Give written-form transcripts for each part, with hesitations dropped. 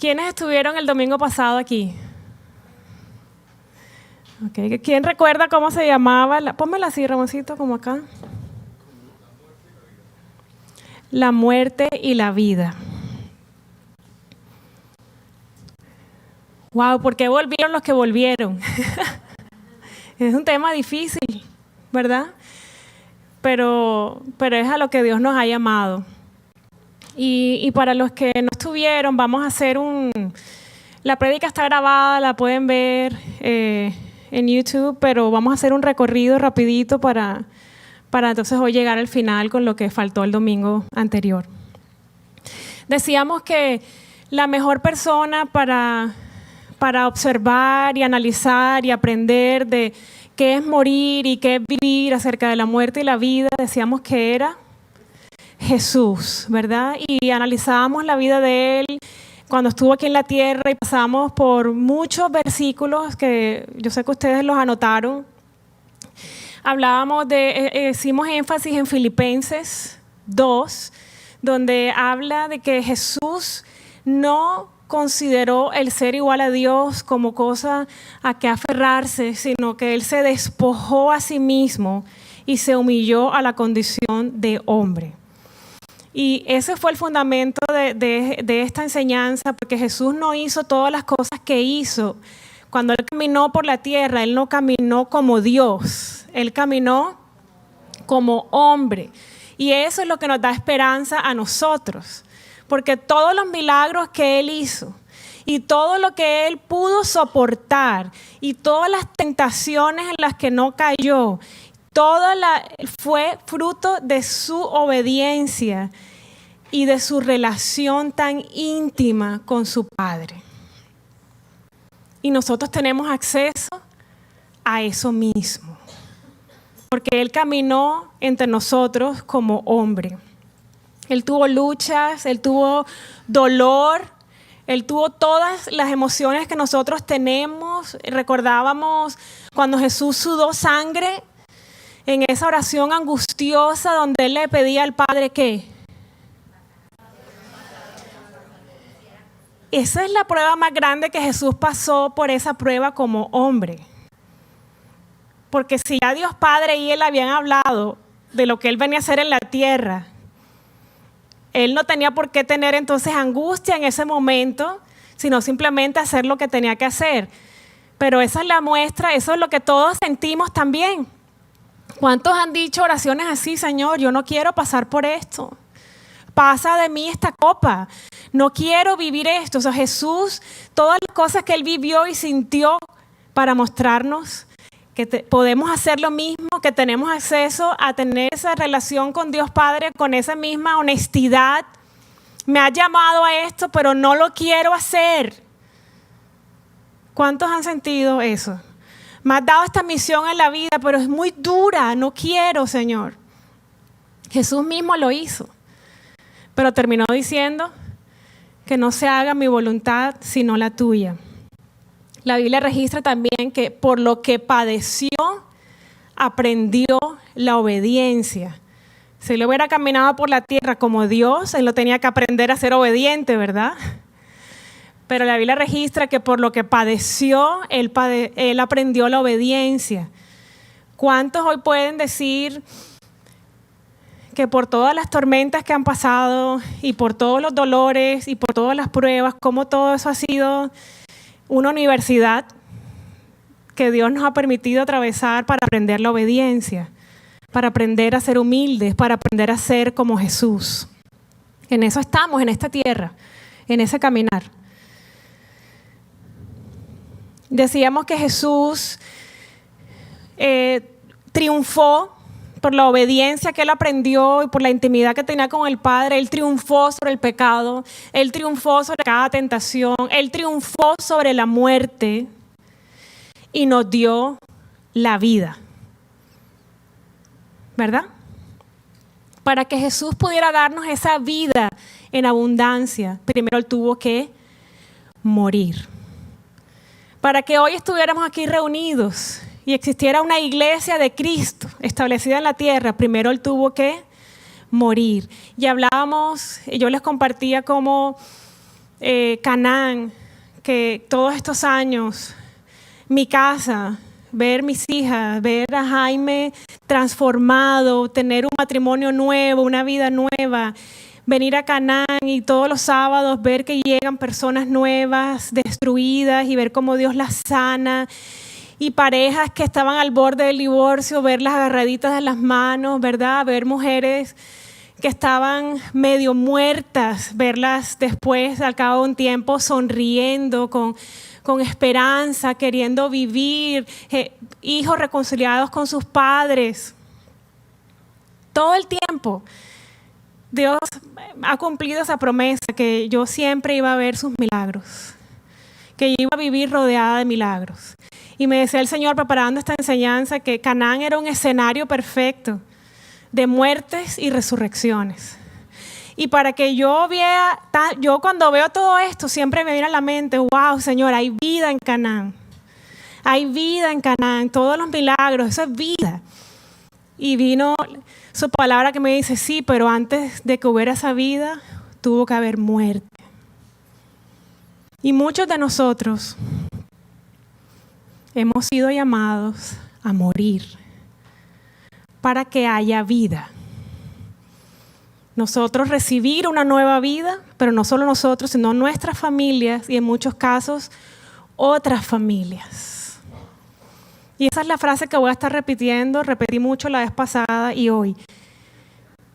¿Quiénes estuvieron el domingo pasado aquí? Okay. ¿Quién recuerda cómo se llamaba? Pónmela así, Ramoncito, como acá. La muerte y la vida. Wow, ¿por qué volvieron los que volvieron? Es un tema difícil, ¿verdad? Pero es a lo que Dios nos ha llamado. Y para los que no estuvieron, vamos a hacer la prédica está grabada, la pueden ver en YouTube, pero vamos a hacer un recorrido rapidito para entonces hoy llegar al final con lo que faltó el domingo anterior. Decíamos que la mejor persona para observar y analizar y aprender de qué es morir y qué es vivir acerca de la muerte y la vida, decíamos que era Jesús, ¿verdad? Y analizábamos la vida de Él cuando estuvo aquí en la tierra y pasamos por muchos versículos que yo sé que ustedes los anotaron. Hablábamos hicimos énfasis en Filipenses 2, donde habla de que Jesús no consideró el ser igual a Dios como cosa a que aferrarse, sino que Él se despojó a sí mismo y se humilló a la condición de hombre. Y ese fue el fundamento de esta enseñanza, porque Jesús no hizo todas las cosas que hizo. Cuando Él caminó por la tierra, Él no caminó como Dios, Él caminó como hombre. Y eso es lo que nos da esperanza a nosotros, porque todos los milagros que Él hizo y todo lo que Él pudo soportar y todas las tentaciones en las que no cayó, fue fruto de su obediencia y de su relación tan íntima con su Padre. Y nosotros tenemos acceso a eso mismo, porque Él caminó entre nosotros como hombre. Él tuvo luchas, Él tuvo dolor, Él tuvo todas las emociones que nosotros tenemos. Recordábamos cuando Jesús sudó sangre en esa oración angustiosa donde Él le pedía al Padre ¿qué? Esa es la prueba más grande que Jesús pasó por esa prueba como hombre. Porque si ya Dios Padre y Él habían hablado de lo que Él venía a hacer en la tierra, Él no tenía por qué tener entonces angustia en ese momento, sino simplemente hacer lo que tenía que hacer. Pero esa es la muestra, eso es lo que todos sentimos también. ¿Cuántos han dicho oraciones así? Señor, yo no quiero pasar por esto. Pasa de mí esta copa. No quiero vivir esto. O sea, Jesús, todas las cosas que Él vivió y sintió para mostrarnos que podemos hacer lo mismo, que tenemos acceso a tener esa relación con Dios Padre con esa misma honestidad. Me ha llamado a esto, pero no lo quiero hacer. ¿Cuántos han sentido eso? Me has dado esta misión en la vida, pero es muy dura, no quiero, Señor. Jesús mismo lo hizo, pero terminó diciendo que no se haga mi voluntad, sino la tuya. La Biblia registra también que por lo que padeció, aprendió la obediencia. Si Él hubiera caminado por la tierra como Dios, Él no tenía que aprender a ser obediente, ¿verdad? Pero la Biblia registra que por lo que padeció, Él aprendió la obediencia. ¿Cuántos hoy pueden decir que por todas las tormentas que han pasado y por todos los dolores y por todas las pruebas, cómo todo eso ha sido una universidad que Dios nos ha permitido atravesar para aprender la obediencia, para aprender a ser humildes, para aprender a ser como Jesús? En eso estamos, en esta tierra, en ese caminar. Decíamos que Jesús triunfó por la obediencia que Él aprendió y por la intimidad que tenía con el Padre. Él triunfó sobre el pecado, Él triunfó sobre cada tentación, Él triunfó sobre la muerte y nos dio la vida. ¿Verdad? Para que Jesús pudiera darnos esa vida en abundancia, primero Él tuvo que morir. Para que hoy estuviéramos aquí reunidos y existiera una iglesia de Cristo establecida en la tierra, primero Él tuvo que morir. Y hablábamos, yo les compartía cómo Canaán, que todos estos años, mi casa, ver mis hijas, ver a Jaime transformado, tener un matrimonio nuevo, una vida nueva, venir a Canaán y todos los sábados ver que llegan personas nuevas, destruidas, y ver cómo Dios las sana, y parejas que estaban al borde del divorcio, verlas agarraditas de las manos, ¿verdad? Ver mujeres que estaban medio muertas, verlas después, al cabo de un tiempo, sonriendo, con esperanza, queriendo vivir, hijos reconciliados con sus padres. Todo el tiempo Dios ha cumplido esa promesa, que yo siempre iba a ver sus milagros, que yo iba a vivir rodeada de milagros. Y me decía el Señor, preparando esta enseñanza, que Canaán era un escenario perfecto de muertes y resurrecciones. Y para que yo cuando veo todo esto, siempre me viene a la mente, wow, Señor, hay vida en Canaán. Hay vida en Canaán, todos los milagros, eso es vida. Y vino su palabra que me dice, sí, pero antes de que hubiera esa vida, tuvo que haber muerte. Y muchos de nosotros hemos sido llamados a morir para que haya vida. Nosotros recibir una nueva vida, pero no solo nosotros, sino nuestras familias y en muchos casos otras familias. Y esa es la frase que voy a estar repitiendo, repetí mucho la vez pasada y hoy.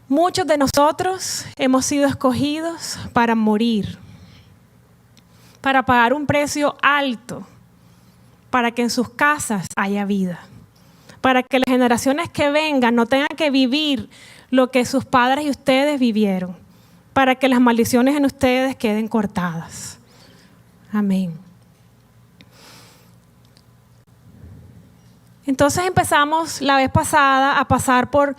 Muchos de nosotros hemos sido escogidos para morir, para pagar un precio alto, para que en sus casas haya vida, para que las generaciones que vengan no tengan que vivir lo que sus padres y ustedes vivieron, para que las maldiciones en ustedes queden cortadas. Amén. Entonces empezamos la vez pasada a pasar por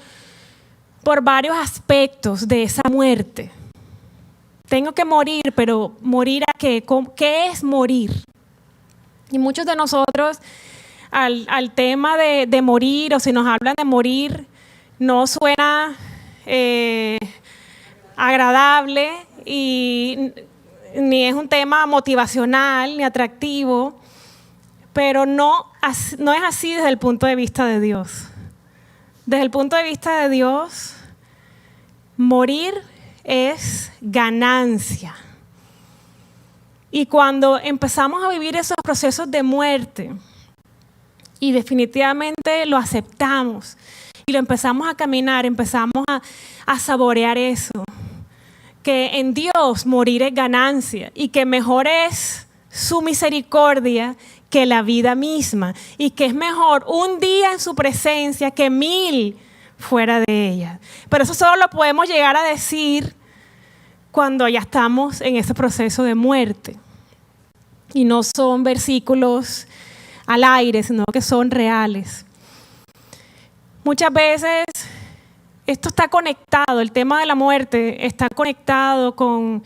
varios aspectos de esa muerte. Tengo que morir, pero ¿morir a qué? ¿Qué es morir? Y muchos de nosotros al tema de morir, o si nos hablan de morir, no suena agradable y ni es un tema motivacional ni atractivo, pero no es así desde el punto de vista de Dios. Desde el punto de vista de Dios, morir es ganancia. Y cuando empezamos a vivir esos procesos de muerte y definitivamente lo aceptamos y lo empezamos a caminar, empezamos a saborear eso, que en Dios morir es ganancia y que mejor es su misericordia que la vida misma, y que es mejor un día en su presencia que 1000 fuera de ella. Pero eso solo lo podemos llegar a decir cuando ya estamos en ese proceso de muerte. Y no son versículos al aire, sino que son reales. Muchas veces esto está conectado, el tema de la muerte está conectado con,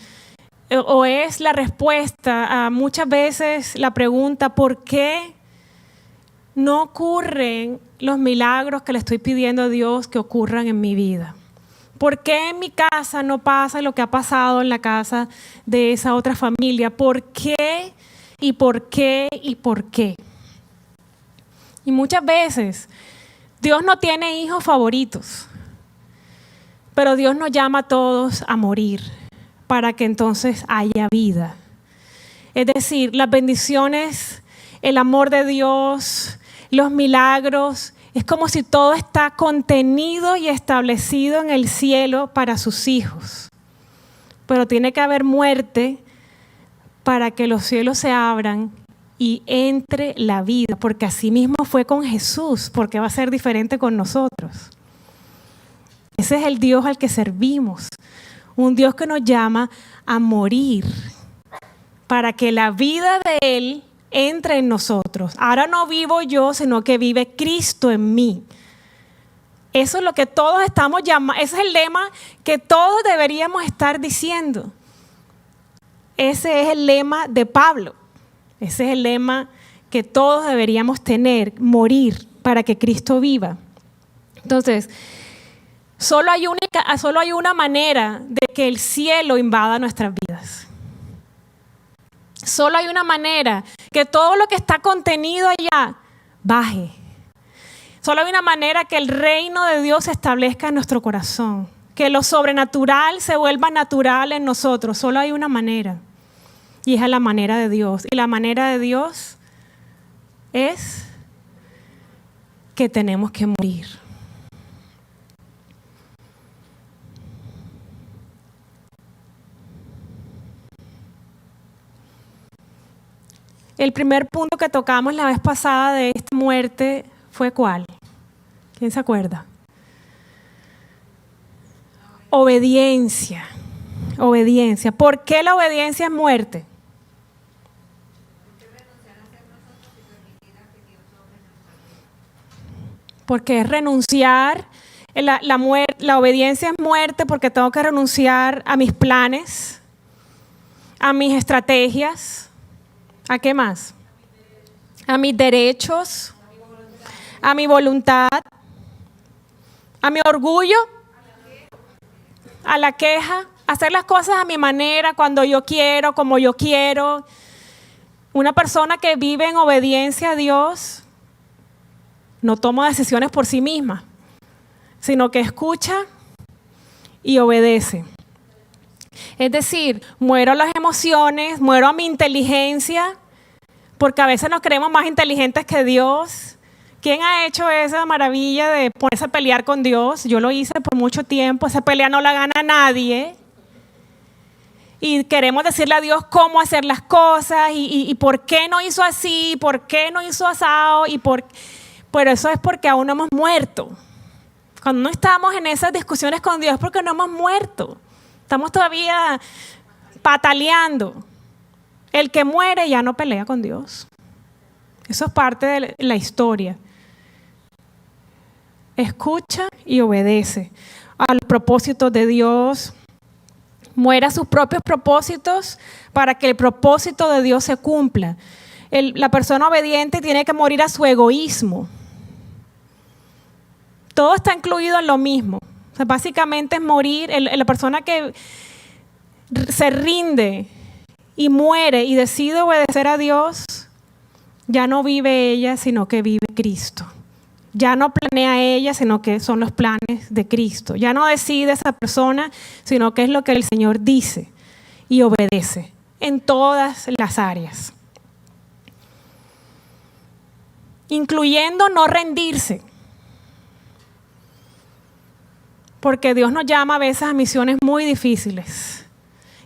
o es la respuesta a muchas veces la pregunta, ¿por qué no ocurren los milagros que le estoy pidiendo a Dios que ocurran en mi vida? ¿Por qué en mi casa no pasa lo que ha pasado en la casa de esa otra familia? ¿Por qué? ¿Y por qué? ¿Y por qué? Y muchas veces Dios no tiene hijos favoritos, pero Dios nos llama a todos a morir para que entonces haya vida. Es decir, las bendiciones, el amor de Dios, los milagros, es como si todo está contenido y establecido en el cielo para sus hijos. Pero tiene que haber muerte para que los cielos se abran y entre la vida, porque así mismo fue con Jesús, porque va a ser diferente con nosotros. Ese es el Dios al que servimos, un Dios que nos llama a morir para que la vida de Él entre en nosotros. Ahora no vivo yo, sino que vive Cristo en mí. Eso es lo que todos estamos llamando, ese es el lema que todos deberíamos estar diciendo. Ese es el lema de Pablo. Ese es el lema que todos deberíamos tener, morir para que Cristo viva. Entonces, solo hay una manera de que el cielo invada nuestras vidas. Solo hay una manera, que todo lo que está contenido allá baje. Solo hay una manera que el reino de Dios se establezca en nuestro corazón, que lo sobrenatural se vuelva natural en nosotros. Solo hay una manera, y es a la manera de Dios. Y la manera de Dios es que tenemos que morir. El primer punto que tocamos la vez pasada de esta muerte fue ¿cuál? ¿Quién se acuerda? Obediencia. Obediencia. ¿Por qué la obediencia es muerte? Porque es renunciar. La obediencia es muerte porque tengo que renunciar a mis planes, a mis estrategias. ¿A qué más? A mis derechos, a mi voluntad, a mi orgullo, a la queja, hacer las cosas a mi manera, cuando yo quiero, como yo quiero. Una persona que vive en obediencia a Dios no toma decisiones por sí misma, sino que escucha y obedece. Es decir, muero a las emociones, muero a mi inteligencia, porque a veces nos creemos más inteligentes que Dios. ¿Quién ha hecho esa maravilla de ponerse a pelear con Dios? Yo lo hice por mucho tiempo. Esa pelea no la gana nadie. Y queremos decirle a Dios cómo hacer las cosas y por qué no hizo así, por qué no hizo asado. Pero eso es porque aún no hemos muerto. Cuando no estamos en esas discusiones con Dios es porque no hemos muerto. Estamos todavía pataleando. El que muere ya no pelea con Dios. Eso es parte de la historia. Escucha y obedece a los propósitos de Dios. Muere a sus propios propósitos para que el propósito de Dios se cumpla. La persona obediente tiene que morir a su egoísmo. Todo está incluido en lo mismo. O sea, básicamente es morir. La persona que se rinde y muere y decide obedecer a Dios, ya no vive ella, sino que vive Cristo. Ya no planea ella, sino que son los planes de Cristo. Ya no decide esa persona, sino que es lo que el Señor dice y obedece en todas las áreas. Incluyendo no rendirse. Porque Dios nos llama a veces a misiones muy difíciles.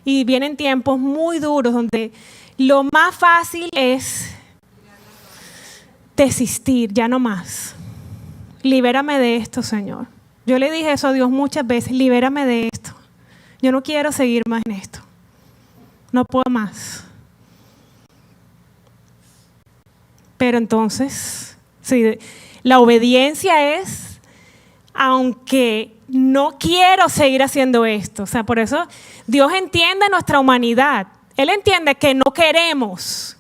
Y vienen tiempos muy duros donde lo más fácil es desistir, ya no más. Libérame de esto, Señor. Yo le dije eso a Dios muchas veces, libérame de esto. Yo no quiero seguir más en esto. No puedo más. Pero entonces, sí, la obediencia es, aunque no quiero seguir haciendo esto. O sea, por eso Dios entiende nuestra humanidad. Él entiende que no queremos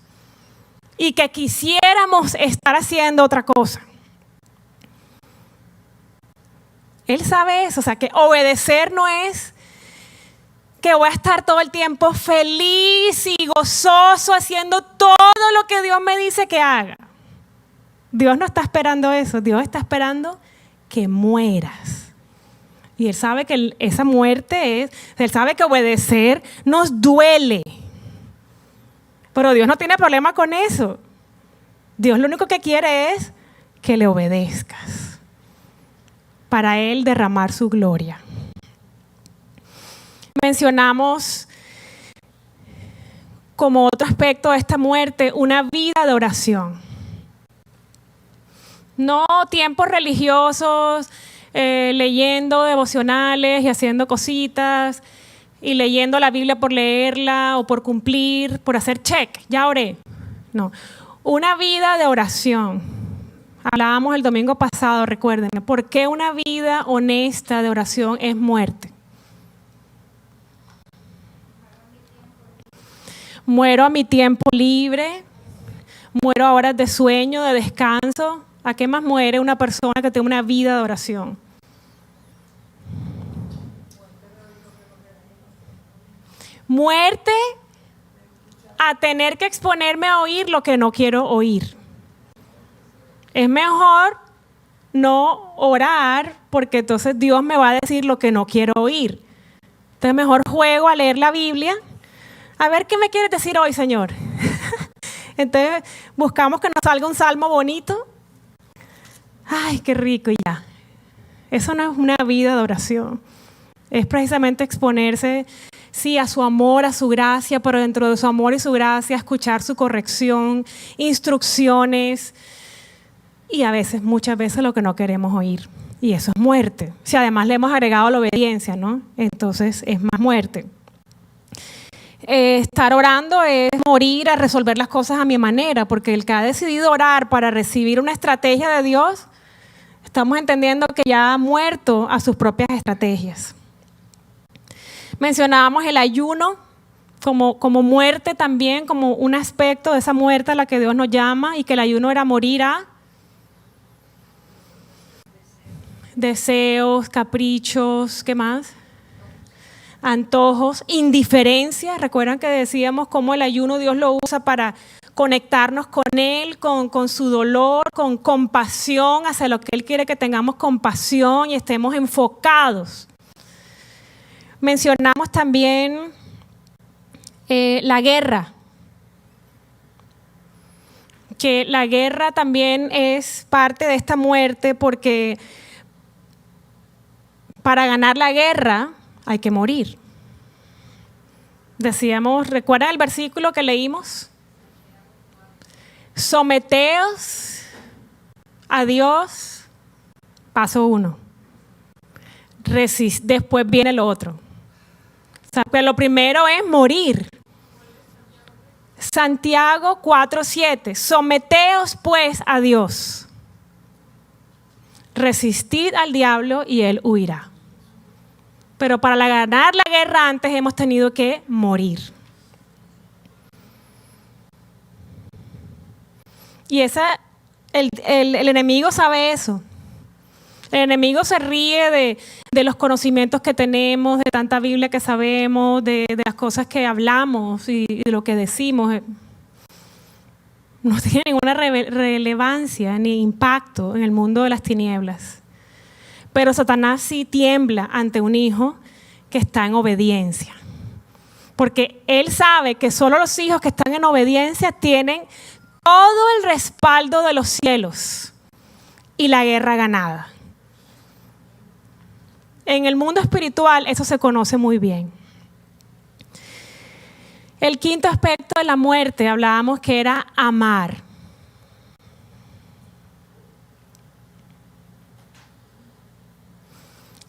y que quisiéramos estar haciendo otra cosa. Él sabe eso, o sea, que obedecer no es que voy a estar todo el tiempo feliz y gozoso haciendo todo lo que Dios me dice que haga. Dios no está esperando eso, Dios está esperando que mueras. Y Él sabe que esa muerte Él sabe que obedecer nos duele. Pero Dios no tiene problema con eso. Dios lo único que quiere es que le obedezcas para Él derramar su gloria. Mencionamos como otro aspecto de esta muerte una vida de oración. No tiempos religiosos, leyendo devocionales y haciendo cositas y leyendo la Biblia por leerla o por cumplir, por hacer check, ya oré. No, una vida de oración. Hablábamos el domingo pasado, recuerden, ¿por qué una vida honesta de oración es muerte? Muero a mi tiempo libre, muero a horas de sueño, de descanso. ¿A qué más muere una persona que tiene una vida de oración? Muerte a tener que exponerme a oír lo que no quiero oír. Es mejor no orar porque entonces Dios me va a decir lo que no quiero oír. Entonces mejor juego a leer la Biblia. A ver qué me quieres decir hoy, Señor. Entonces buscamos que nos salga un salmo bonito. Ay, qué rico, y ya. Eso no es una vida de oración. Es precisamente exponerse, sí, a su amor, a su gracia, pero dentro de su amor y su gracia, escuchar su corrección, instrucciones, y a veces, muchas veces, lo que no queremos oír. Y eso es muerte. Si además le hemos agregado la obediencia, ¿no? Entonces es más muerte. Estar orando es morir a resolver las cosas a mi manera, porque el que ha decidido orar para recibir una estrategia de Dios, estamos entendiendo que ya ha muerto a sus propias estrategias. Mencionábamos el ayuno como muerte también, como un aspecto de esa muerte a la que Dios nos llama, y que el ayuno era morir a deseos, caprichos, ¿qué más? Antojos, indiferencia. Recuerdan que decíamos cómo el ayuno Dios lo usa para conectarnos con Él, con su dolor, con compasión hacia lo que Él quiere que tengamos compasión y estemos enfocados. Mencionamos también la guerra, que la guerra también es parte de esta muerte, porque para ganar la guerra hay que morir. Decíamos, ¿recuerdan el versículo que leímos? Someteos a Dios, paso 1. Después viene lo otro. O sea, pero lo primero es morir. Santiago 4:7. Someteos pues a Dios. Resistid al diablo y él huirá. Pero para ganar la guerra antes hemos tenido que morir. Y el enemigo sabe eso. El enemigo se ríe de los conocimientos que tenemos, de tanta Biblia que sabemos, de las cosas que hablamos y de lo que decimos. No tiene ninguna relevancia ni impacto en el mundo de las tinieblas. Pero Satanás sí tiembla ante un hijo que está en obediencia. Porque él sabe que solo los hijos que están en obediencia tienen todo el respaldo de los cielos y la guerra ganada. En el mundo espiritual eso se conoce muy bien. El quinto aspecto de la muerte, hablábamos que era amar.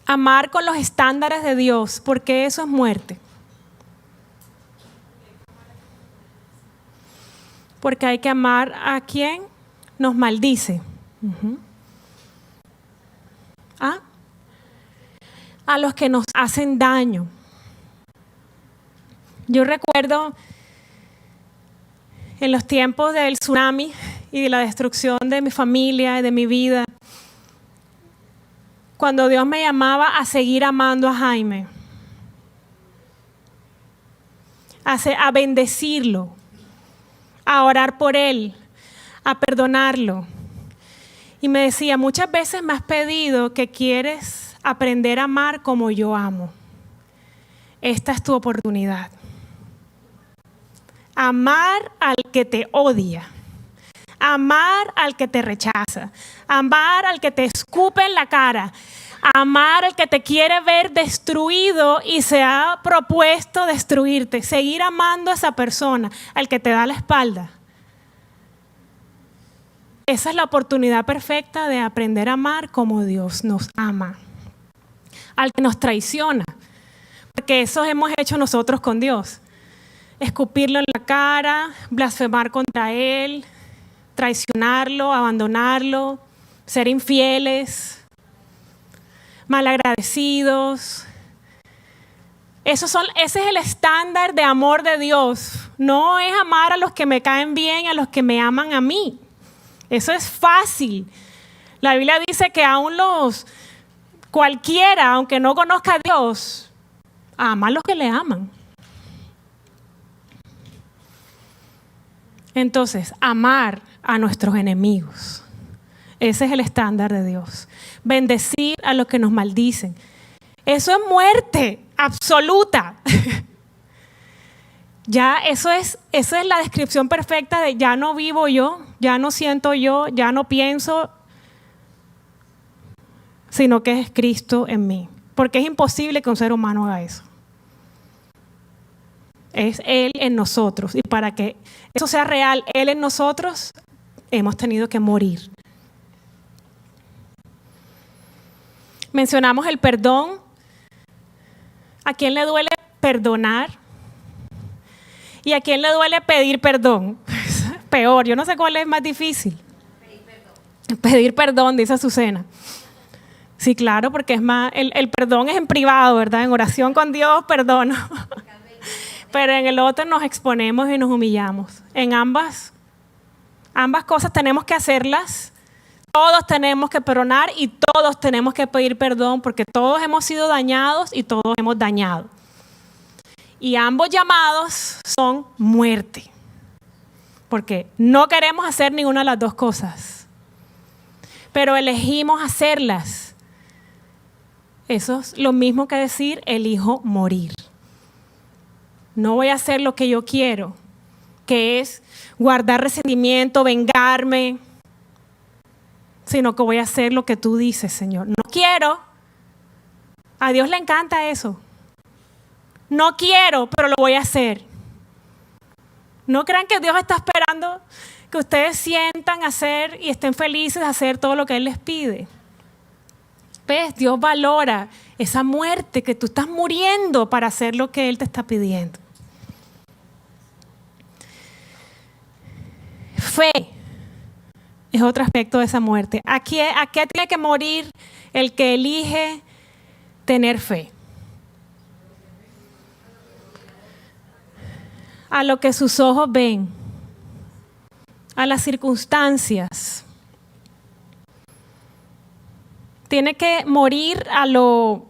Amar con los estándares de Dios, porque eso es muerte. Porque hay que amar a quien nos maldice. A los que nos hacen daño. Yo recuerdo en los tiempos del tsunami y de la destrucción de mi familia y de mi vida, cuando Dios me llamaba a seguir amando a Jaime, a bendecirlo, a orar por él, a perdonarlo. Y me decía, muchas veces me has pedido que quieres aprender a amar como yo amo. Esta es tu oportunidad. Amar al que te odia, amar al que te rechaza, amar al que te escupe en la cara, amar al que te quiere ver destruido y se ha propuesto destruirte, seguir amando a esa persona, al que te da la espalda. Esa es la oportunidad perfecta de aprender a amar como Dios nos ama. Al que nos traiciona, porque eso hemos hecho nosotros con Dios. Escupirlo en la cara, blasfemar contra Él, traicionarlo, abandonarlo, ser infieles, malagradecidos. Ese es el estándar de amor de Dios. No es amar a los que me caen bien, a los que me aman a mí. Eso es fácil. La Biblia dice que aún cualquiera, aunque no conozca a Dios, ama a los que le aman. Entonces, amar a nuestros enemigos. Ese es el estándar de Dios. Bendecir a los que nos maldicen. Eso es muerte absoluta. Ya esa es la descripción perfecta de ya no vivo yo, ya no siento yo, ya no pienso, sino que es Cristo en mí. Porque es imposible que un ser humano haga eso. Es Él en nosotros. Y para que eso sea real, Él en nosotros, hemos tenido que morir. Mencionamos el perdón. ¿A quién le duele perdonar? ¿Y a quién le duele pedir perdón? Peor, yo no sé cuál es más difícil. Pedir perdón, dice Azucena. Sí, claro, porque es más, el perdón es en privado, ¿verdad? En oración con Dios, perdono. Pero en el otro nos exponemos y nos humillamos. En ambas cosas tenemos que hacerlas. Todos tenemos que perdonar y todos tenemos que pedir perdón porque todos hemos sido dañados y todos hemos dañado. Y ambos llamados son muerte. Porque no queremos hacer ninguna de las dos cosas. Pero elegimos hacerlas. Eso es lo mismo que decir, elijo morir. No voy a hacer lo que yo quiero, que es guardar resentimiento, vengarme, sino que voy a hacer lo que tú dices, Señor. No quiero. A Dios le encanta eso. No quiero, pero lo voy a hacer. No crean que Dios está esperando que ustedes sientan hacer y estén felices de hacer todo lo que Él les pide. ¿Ves? Dios valora esa muerte que tú estás muriendo para hacer lo que Él te está pidiendo. Fe es otro aspecto de esa muerte. ¿A qué tiene que morir el que elige tener fe? A lo que sus ojos ven, a las circunstancias. Tiene que morir a lo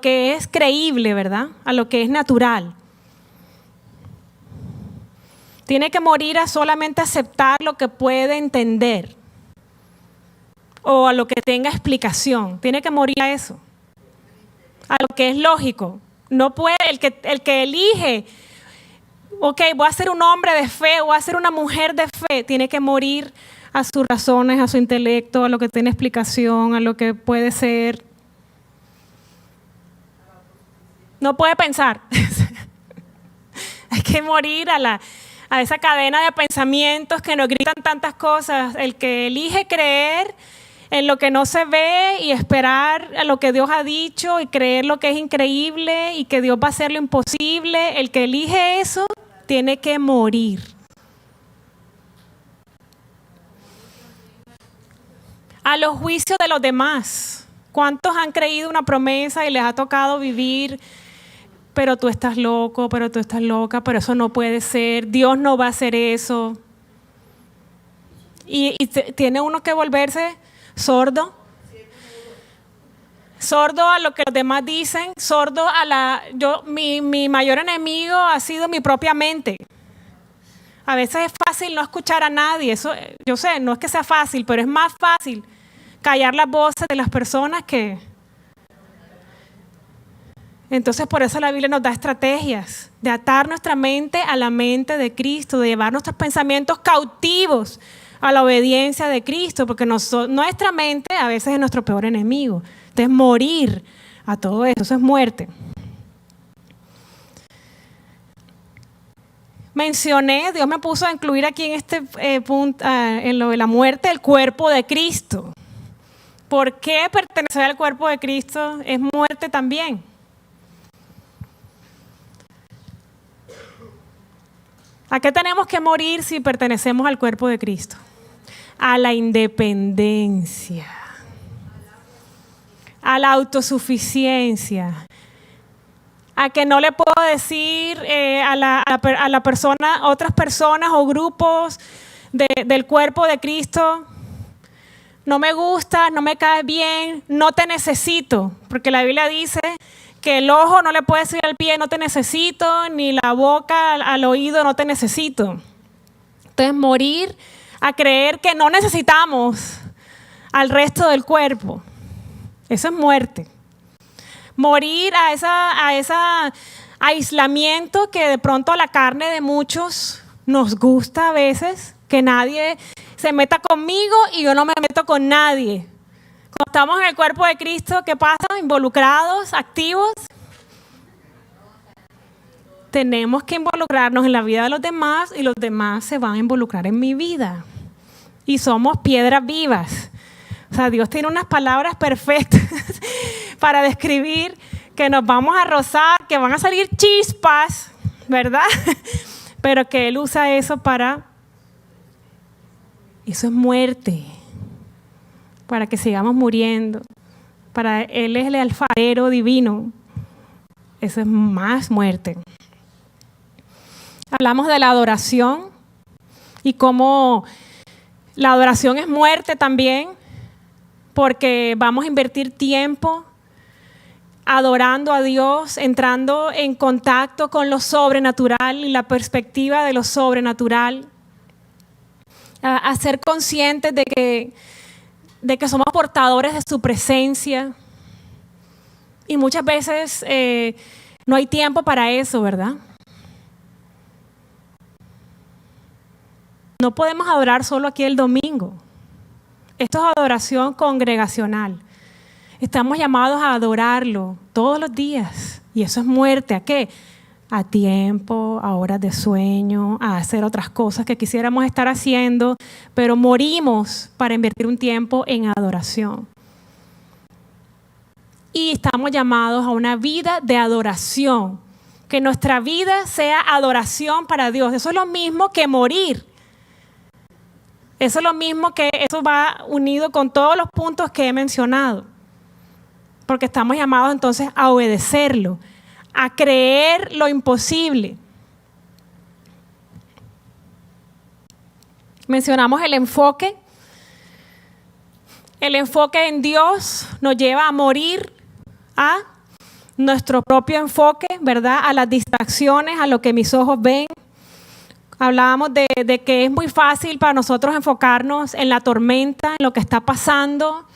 que es creíble, ¿verdad? A lo que es natural. Tiene que morir a solamente aceptar lo que puede entender o a lo que tenga explicación. Tiene que morir a eso, a lo que es lógico. No puede, el que elige, ok, voy a ser un hombre de fe, voy a ser una mujer de fe, tiene que morir a sus razones, a su intelecto, a lo que tiene explicación, a lo que puede ser. No puede pensar. Hay que morir a esa cadena de pensamientos que nos gritan tantas cosas. El que elige creer en lo que no se ve y esperar a lo que Dios ha dicho y creer lo que es increíble y que Dios va a hacer lo imposible, el que elige eso tiene que morir. A los juicios de los demás. ¿Cuántos han creído una promesa y les ha tocado vivir? Pero tú estás loco, pero tú estás loca, pero eso no puede ser, Dios no va a hacer eso. Y tiene uno que volverse sordo. Sordo a lo que los demás dicen, sordo a mi mayor enemigo ha sido mi propia mente. A veces es fácil no escuchar a nadie, eso yo sé, no es que sea fácil, pero es más fácil callar las voces de las personas que... Entonces por eso la Biblia nos da estrategias de atar nuestra mente a la mente de Cristo, de llevar nuestros pensamientos cautivos a la obediencia de Cristo, porque nuestra mente a veces es nuestro peor enemigo. Entonces morir a todo eso es muerte. Mencioné, Dios me puso a incluir aquí en este punto, en lo de la muerte, el cuerpo de Cristo. ¿Por qué pertenecer al cuerpo de Cristo es muerte también? ¿A qué tenemos que morir si pertenecemos al cuerpo de Cristo? A la independencia, a la autosuficiencia, a que no le puedo decir a la persona, otras personas o grupos del cuerpo de Cristo, no me gusta, no me cae bien, no te necesito, porque la Biblia dice que el ojo no le puede decir al pie no te necesito, ni la boca al oído no te necesito. Entonces, morir a creer que no necesitamos al resto del cuerpo, eso es muerte. Morir a ese aislamiento que de pronto a la carne de muchos nos gusta a veces, que nadie se meta conmigo y yo no me meto con nadie. Cuando estamos en el cuerpo de Cristo, ¿qué pasa? Involucrados, activos. Tenemos que involucrarnos en la vida de los demás y los demás se van a involucrar en mi vida. Y somos piedras vivas. O sea, Dios tiene unas palabras perfectas para describir que nos vamos a rozar, que van a salir chispas, ¿verdad? Pero que Él usa eso para... Eso es muerte. Para que sigamos muriendo. Para Él es el alfarero divino. Eso es más muerte. Hablamos de la adoración y cómo la adoración es muerte también, porque vamos a invertir tiempo adorando a Dios, entrando en contacto con lo sobrenatural y la perspectiva de lo sobrenatural, a ser conscientes de que somos portadores de su presencia. Y muchas veces no hay tiempo para eso, ¿verdad? No podemos adorar solo aquí el domingo. Esto es adoración congregacional. Estamos llamados a adorarlo todos los días. Y eso es muerte. ¿A qué? A tiempo, a horas de sueño, a hacer otras cosas que quisiéramos estar haciendo, pero morimos para invertir un tiempo en adoración. Y estamos llamados a una vida de adoración. Que nuestra vida sea adoración para Dios. Eso es lo mismo que morir. Eso es lo mismo que eso va unido con todos los puntos que he mencionado. Porque estamos llamados entonces a obedecerlo, a creer lo imposible. Mencionamos el enfoque. El enfoque en Dios nos lleva a morir a nuestro propio enfoque, ¿verdad? A las distracciones, a lo que mis ojos ven. Hablábamos de que es muy fácil para nosotros enfocarnos en la tormenta, en lo que está pasando.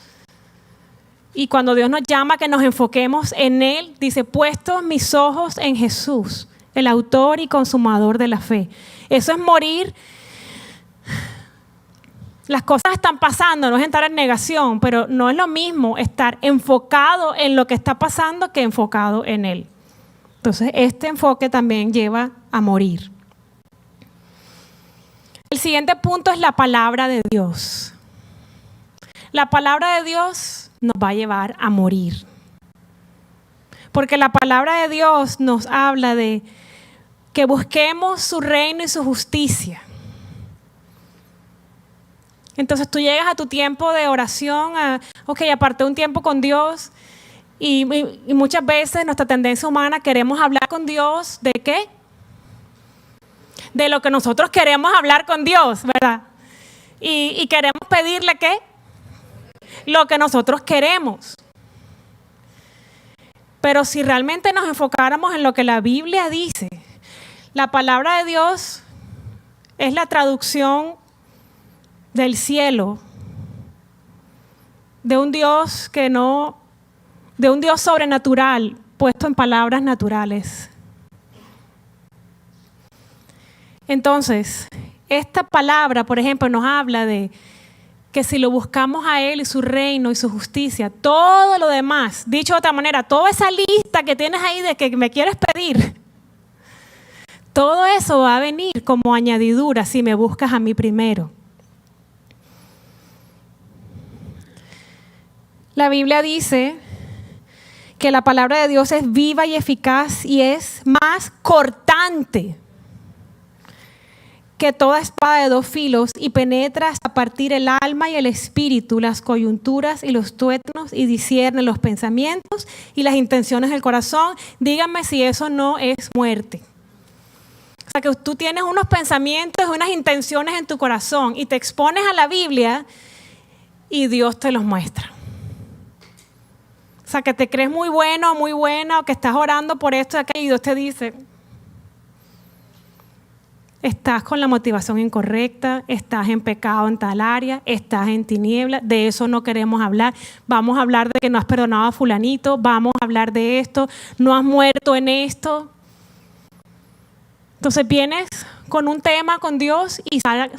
Y cuando Dios nos llama a que nos enfoquemos en Él, dice, puestos mis ojos en Jesús, el autor y consumador de la fe. Eso es morir. Las cosas están pasando, no es entrar en negación, pero no es lo mismo estar enfocado en lo que está pasando que enfocado en Él. Entonces, este enfoque también lleva a morir. El siguiente punto es la palabra de Dios. La palabra de Dios nos va a llevar a morir. Porque la palabra de Dios nos habla de que busquemos su reino y su justicia. Entonces tú llegas a tu tiempo de oración, aparté un tiempo con Dios y muchas veces nuestra tendencia humana queremos hablar con Dios ¿de qué? De lo que nosotros queremos hablar con Dios, ¿verdad? Y queremos pedirle ¿qué? Lo que nosotros queremos. Pero si realmente nos enfocáramos en lo que la Biblia dice, la palabra de Dios es la traducción del cielo, de un Dios de un Dios sobrenatural puesto en palabras naturales. Entonces, esta palabra, por ejemplo, nos habla de que si lo buscamos a Él y su reino y su justicia, todo lo demás, dicho de otra manera, toda esa lista que tienes ahí de que me quieres pedir, todo eso va a venir como añadidura si me buscas a mí primero. La Biblia dice que la palabra de Dios es viva y eficaz y es más cortante que toda espada de dos filos y penetra hasta partir el alma y el espíritu, las coyunturas y los tuétanos y discierne los pensamientos y las intenciones del corazón. Díganme si eso no es muerte. O sea, que tú tienes unos pensamientos, unas intenciones en tu corazón y te expones a la Biblia y Dios te los muestra. O sea, que te crees muy bueno, muy buena, o que estás orando por esto y aquello, y Dios te dice, estás con la motivación incorrecta, estás en pecado en tal área, estás en tiniebla, de eso no queremos hablar. Vamos a hablar de que no has perdonado a fulanito, vamos a hablar de esto, no has muerto en esto. Entonces vienes con un tema con Dios y sale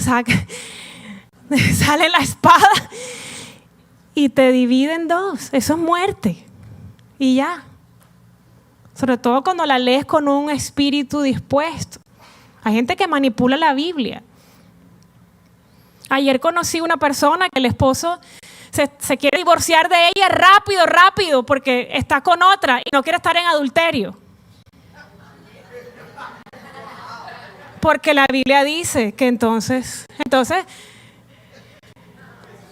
la espada y te divide en dos. Eso es muerte. Y ya. Sobre todo cuando la lees con un espíritu dispuesto. Hay gente que manipula la Biblia. Ayer conocí una persona que el esposo se quiere divorciar de ella rápido, porque está con otra y no quiere estar en adulterio. Porque la Biblia dice que entonces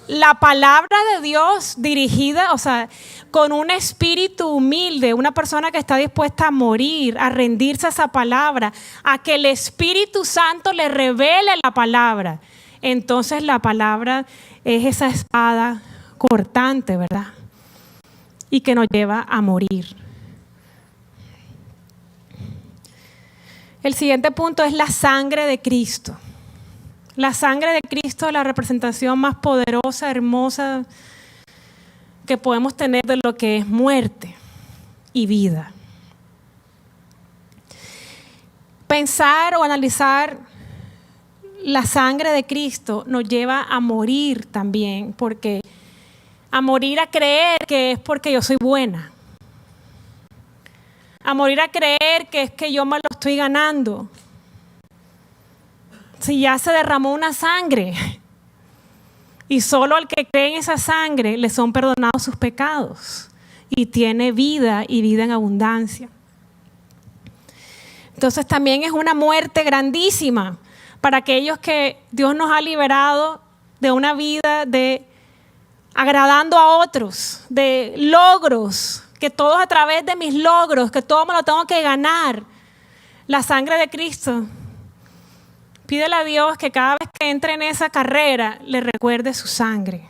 la palabra de Dios dirigida, o sea, con un espíritu humilde, una persona que está dispuesta a morir, a rendirse a esa palabra, a que el Espíritu Santo le revele la palabra. Entonces la palabra es esa espada cortante, ¿verdad? Y que nos lleva a morir. El siguiente punto es la sangre de Cristo. La sangre de Cristo es la representación más poderosa, hermosa que podemos tener de lo que es muerte y vida. Pensar o analizar la sangre de Cristo nos lleva a morir también, porque a morir a creer que es porque yo soy buena, a morir a creer que es que yo me lo estoy ganando. Si ya se derramó una sangre y solo al que cree en esa sangre le son perdonados sus pecados y tiene vida y vida en abundancia. Entonces también es una muerte grandísima para aquellos que Dios nos ha liberado de una vida de agradando a otros, de logros, que todos a través de mis logros, que todo me lo tengo que ganar. La sangre de Cristo. Pídele a Dios que cada vez que entre en esa carrera le recuerde su sangre,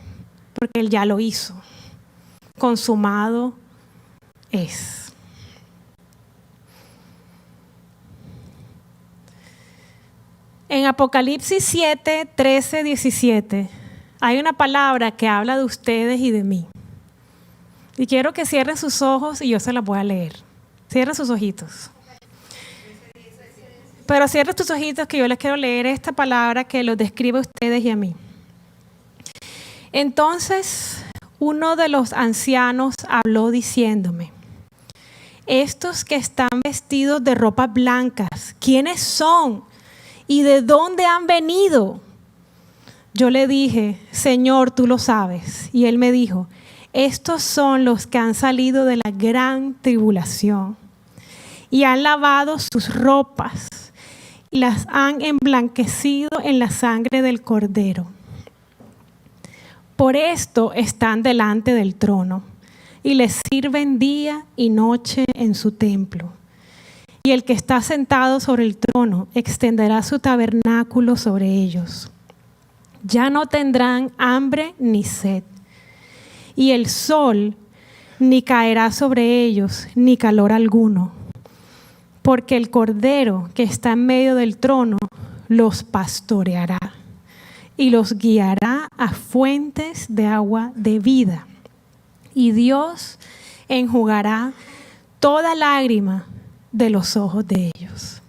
porque Él ya lo hizo. Consumado es. En Apocalipsis 7, 13, 17 hay una palabra que habla de ustedes y de mí. Y quiero que cierren sus ojos y yo se la voy a leer. Cierren sus ojitos. Pero cierren tus ojitos que yo les quiero leer esta palabra que los describe a ustedes y a mí. Entonces, uno de los ancianos habló diciéndome: estos que están vestidos de ropas blancas, ¿quiénes son? ¿Y de dónde han venido? Yo le dije: Señor, tú lo sabes. Y él me dijo: estos son los que han salido de la gran tribulación y han lavado sus ropas y las han emblanquecido en la sangre del Cordero. Por esto están delante del trono y les sirven día y noche en su templo. Y el que está sentado sobre el trono extenderá su tabernáculo sobre ellos. Ya no tendrán hambre ni sed, y el sol ni caerá sobre ellos, ni calor alguno, porque el Cordero que está en medio del trono los pastoreará y los guiará a fuentes de agua de vida. Y Dios enjugará toda lágrima de los ojos de ellos.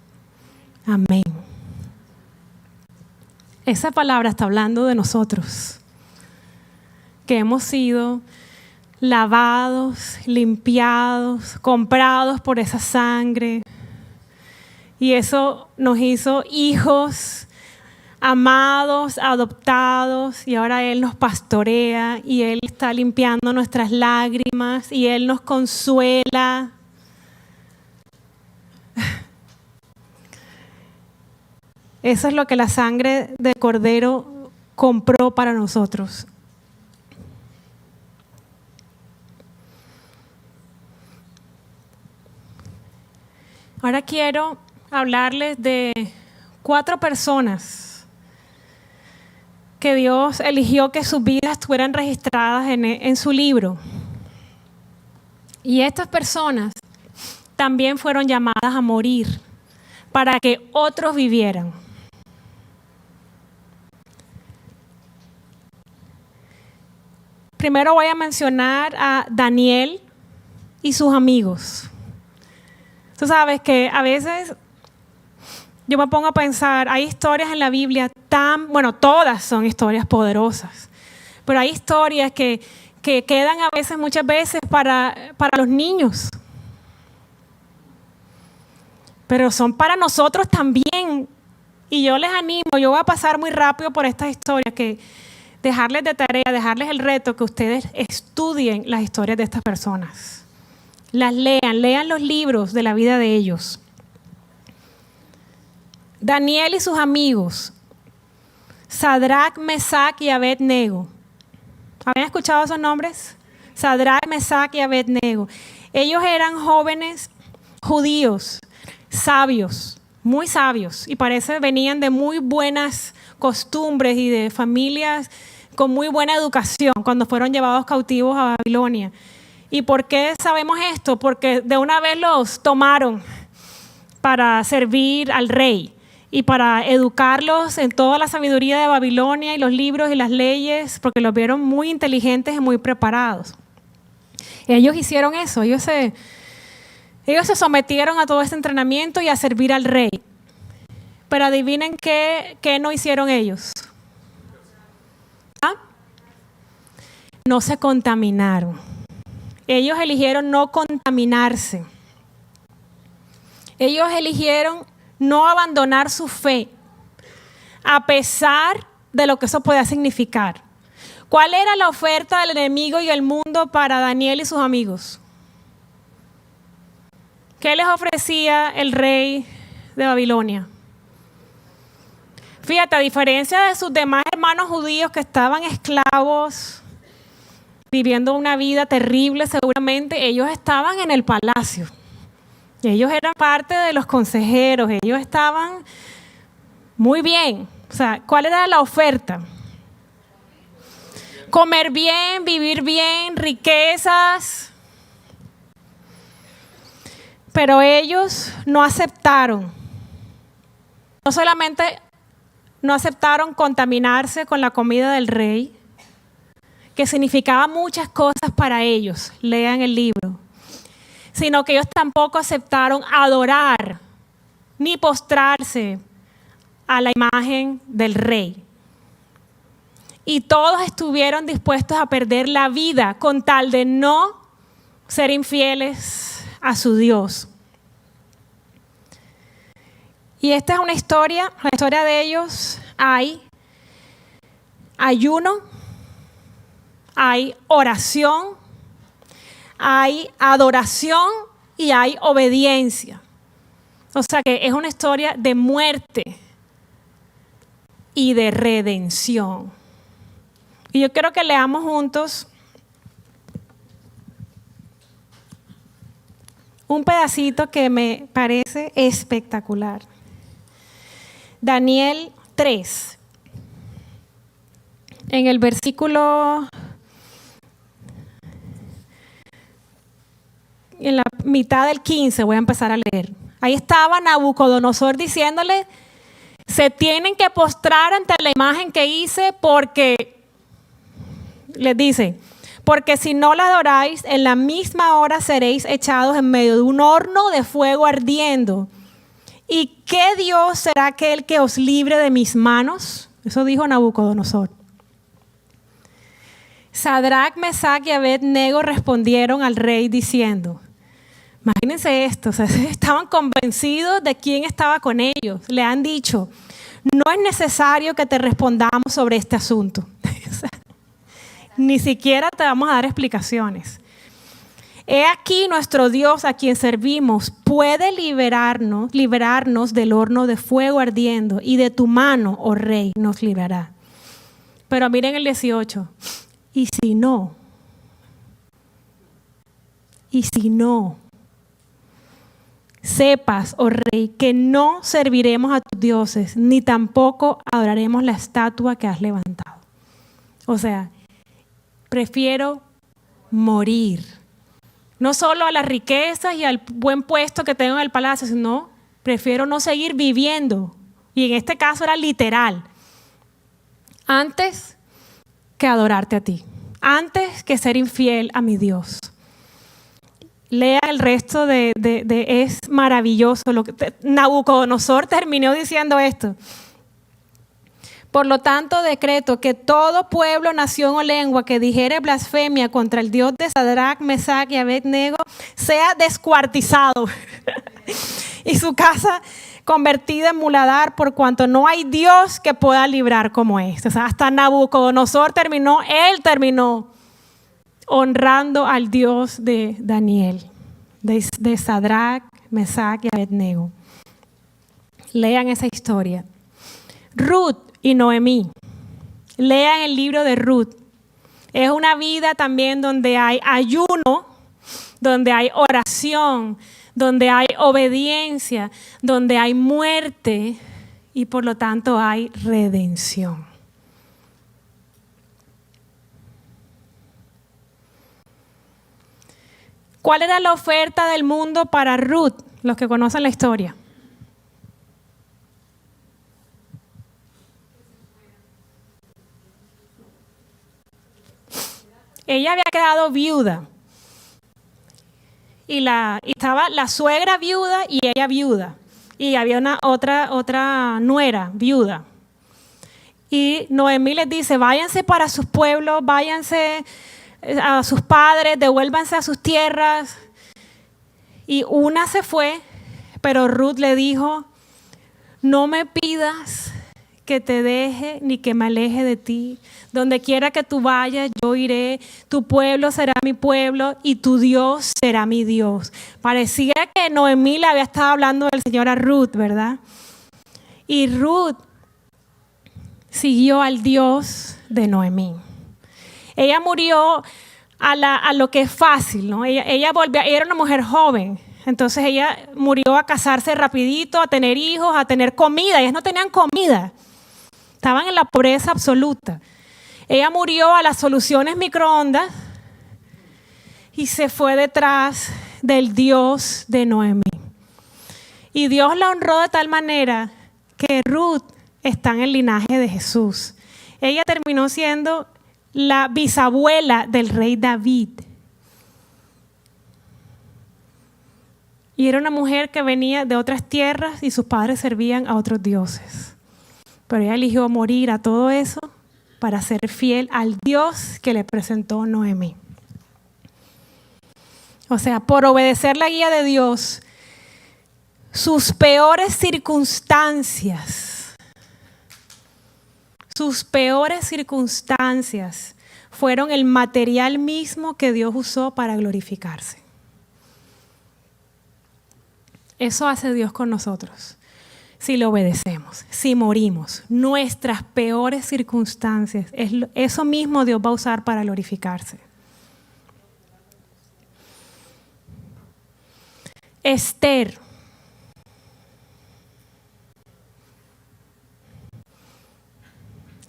Amén. Esa palabra está hablando de nosotros, que hemos sido lavados, limpiados, comprados por esa sangre. Y eso nos hizo hijos, amados, adoptados, y ahora Él nos pastorea y Él está limpiando nuestras lágrimas y Él nos consuela. Eso es lo que la sangre del Cordero compró para nosotros. Ahora quiero hablarles de 4 personas que Dios eligió que sus vidas estuvieran registradas en su libro. Y estas personas también fueron llamadas a morir para que otros vivieran. primero voy a mencionar a Daniel y sus amigos. Tú sabes que a veces yo me pongo a pensar, hay historias en la Biblia todas son historias poderosas, pero hay historias que quedan a veces, muchas veces, para los niños. Pero son para nosotros también. Y yo les animo, yo voy a pasar muy rápido por estas historias, que dejarles de tarea, dejarles el reto que ustedes estudien las historias de estas personas. Las lean los libros de la vida de ellos. Daniel y sus amigos, Sadrac, Mesac y Abed-nego. ¿Habían escuchado esos nombres? Sadrac, Mesac y Abed-nego. Ellos eran jóvenes judíos, sabios, muy sabios, y parece venían de muy buenas costumbres y de familias con muy buena educación cuando fueron llevados cautivos a Babilonia. ¿Y por qué sabemos esto? Porque de una vez los tomaron para servir al rey y para educarlos en toda la sabiduría de Babilonia y los libros y las leyes, porque los vieron muy inteligentes y muy preparados. Ellos hicieron eso, ellos se sometieron a todo este entrenamiento y a servir al rey. Pero adivinen qué no hicieron ellos. ¿Ah? No se contaminaron. Ellos eligieron no contaminarse. Ellos eligieron no abandonar su fe, a pesar de lo que eso podía significar. ¿Cuál era la oferta del enemigo y el mundo para Daniel y sus amigos? ¿Qué les ofrecía el rey de Babilonia? Fíjate, a diferencia de sus demás hermanos judíos que estaban esclavos, viviendo una vida terrible seguramente, ellos estaban en el palacio. Ellos eran parte de los consejeros, ellos estaban muy bien. O sea, ¿cuál era la oferta? Comer bien, vivir bien, riquezas. Pero ellos no aceptaron. No solamente no aceptaron contaminarse con la comida del rey, que significaba muchas cosas para ellos, lean el libro, sino que ellos tampoco aceptaron adorar ni postrarse a la imagen del rey. Y todos estuvieron dispuestos a perder la vida con tal de no ser infieles a su Dios. Y esta es una historia, la historia de ellos. Hay ayuno, hay oración, hay adoración y hay obediencia. O sea que es una historia de muerte y de redención. Y yo quiero que leamos juntos un pedacito que me parece espectacular. Daniel 3, en el versículo, en la mitad del 15 voy a empezar a leer. Ahí estaba Nabucodonosor diciéndole, se tienen que postrar ante la imagen que hice porque, les dice, porque si no la adoráis, en la misma hora seréis echados en medio de un horno de fuego ardiendo. ¿Y qué Dios será aquel que os libre de mis manos? Eso dijo Nabucodonosor. Sadrac, Mesac y Abed-nego respondieron al rey diciendo, imagínense esto, o sea, estaban convencidos de quién estaba con ellos. Le han dicho, no es necesario que te respondamos sobre este asunto. Ni siquiera te vamos a dar explicaciones. He aquí nuestro Dios a quien servimos puede liberarnos del horno de fuego ardiendo y de tu mano, oh rey, nos librará. Pero miren el 18. Y si no, sepas, oh rey, que no serviremos a tus dioses, ni tampoco adoraremos la estatua que has levantado. O sea, prefiero morir. No solo a las riquezas y al buen puesto que tengo en el palacio, sino prefiero no seguir viviendo. Y en este caso era literal. Antes que adorarte a ti. antes que ser infiel a mi Dios. Lea el resto es maravilloso. Nabucodonosor terminó diciendo esto. Por lo tanto, decreto que todo pueblo, nación o lengua que dijere blasfemia contra el Dios de Sadrach, Mesach y Abednego sea descuartizado y su casa convertida en muladar, por cuanto no hay Dios que pueda librar como este. O sea, hasta Nabucodonosor terminó honrando al Dios de Daniel, de Sadrach, Mesach y Abednego. Lean esa historia. Ruth y Noemí. Lean el libro de Ruth. Es una vida también donde hay ayuno, donde hay oración, donde hay obediencia, donde hay muerte y por lo tanto hay redención. ¿Cuál era la oferta del mundo para Ruth? Los que conocen la historia. Ella había quedado viuda y estaba la suegra viuda y ella viuda y había otra nuera viuda. Y Noemí les dice: váyanse para sus pueblos, váyanse a sus padres, devuélvanse a sus tierras. Y una se fue, pero Ruth le dijo: no me pidas que te deje ni que me aleje de ti. Donde quiera que tú vayas, yo iré. Tu pueblo será mi pueblo y tu Dios será mi Dios. Parecía que Noemí le había estado hablando del Señor a Ruth, ¿verdad? Y Ruth siguió al Dios de Noemí. Ella murió a lo que es fácil, ¿no? Ella era una mujer joven. Entonces ella murió a casarse rapidito, a tener hijos, a tener comida. Ellas no tenían comida. Estaban en la pobreza absoluta. Ella murió a las soluciones microondas y se fue detrás del Dios de Noemí. Y Dios la honró de tal manera que Ruth está en el linaje de Jesús. Ella terminó siendo la bisabuela del rey David. Y era una mujer que venía de otras tierras y sus padres servían a otros dioses. Pero ella eligió morir a todo eso para ser fiel al Dios que le presentó Noemí. O sea, por obedecer la guía de Dios, sus peores circunstancias fueron el material mismo que Dios usó para glorificarse. Eso hace Dios con nosotros. Si le obedecemos, si morimos, nuestras peores circunstancias, eso mismo Dios va a usar para glorificarse. Esther.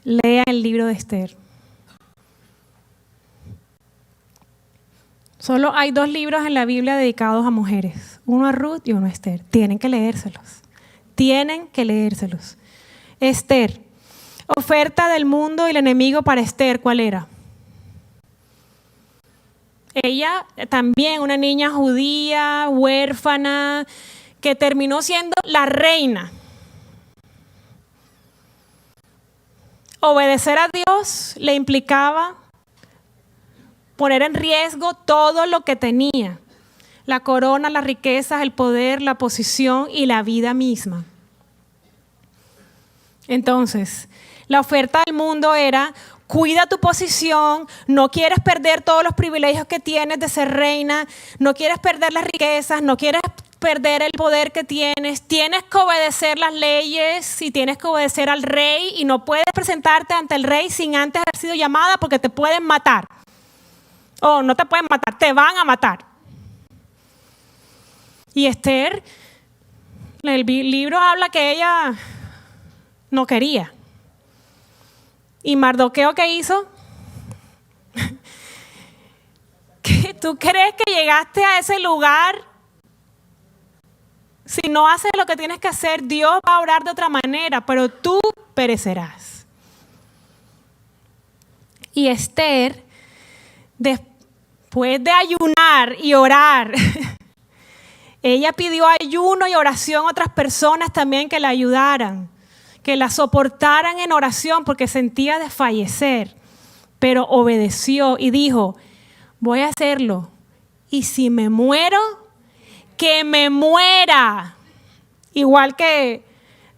Lea el libro de Esther. Solo hay 2 libros en la Biblia dedicados a mujeres, uno a Ruth y uno a Esther. Tienen que leérselos. Esther, oferta del mundo y el enemigo para Esther, ¿cuál era? Ella también, una niña judía, huérfana, que terminó siendo la reina. Obedecer a Dios le implicaba poner en riesgo todo lo que tenía. La corona, las riquezas, el poder, la posición y la vida misma. Entonces, la oferta del mundo era: cuida tu posición, no quieres perder todos los privilegios que tienes de ser reina, no quieres perder las riquezas, no quieres perder el poder que tienes que obedecer las leyes y tienes que obedecer al rey y no puedes presentarte ante el rey sin antes haber sido llamada porque te pueden matar. O no te pueden matar, te van a matar. Y Esther, el libro habla que ella no quería. ¿Y Mardoqueo qué hizo? ¿Tú crees que llegaste a ese lugar? Si no haces lo que tienes que hacer, Dios va a obrar de otra manera, pero tú perecerás. Y Esther después de ayunar y orar, ella pidió ayuno y oración a otras personas también que la ayudaran, que la soportaran en oración porque sentía desfallecer, pero obedeció y dijo, voy a hacerlo. Y si me muero, que me muera. Igual que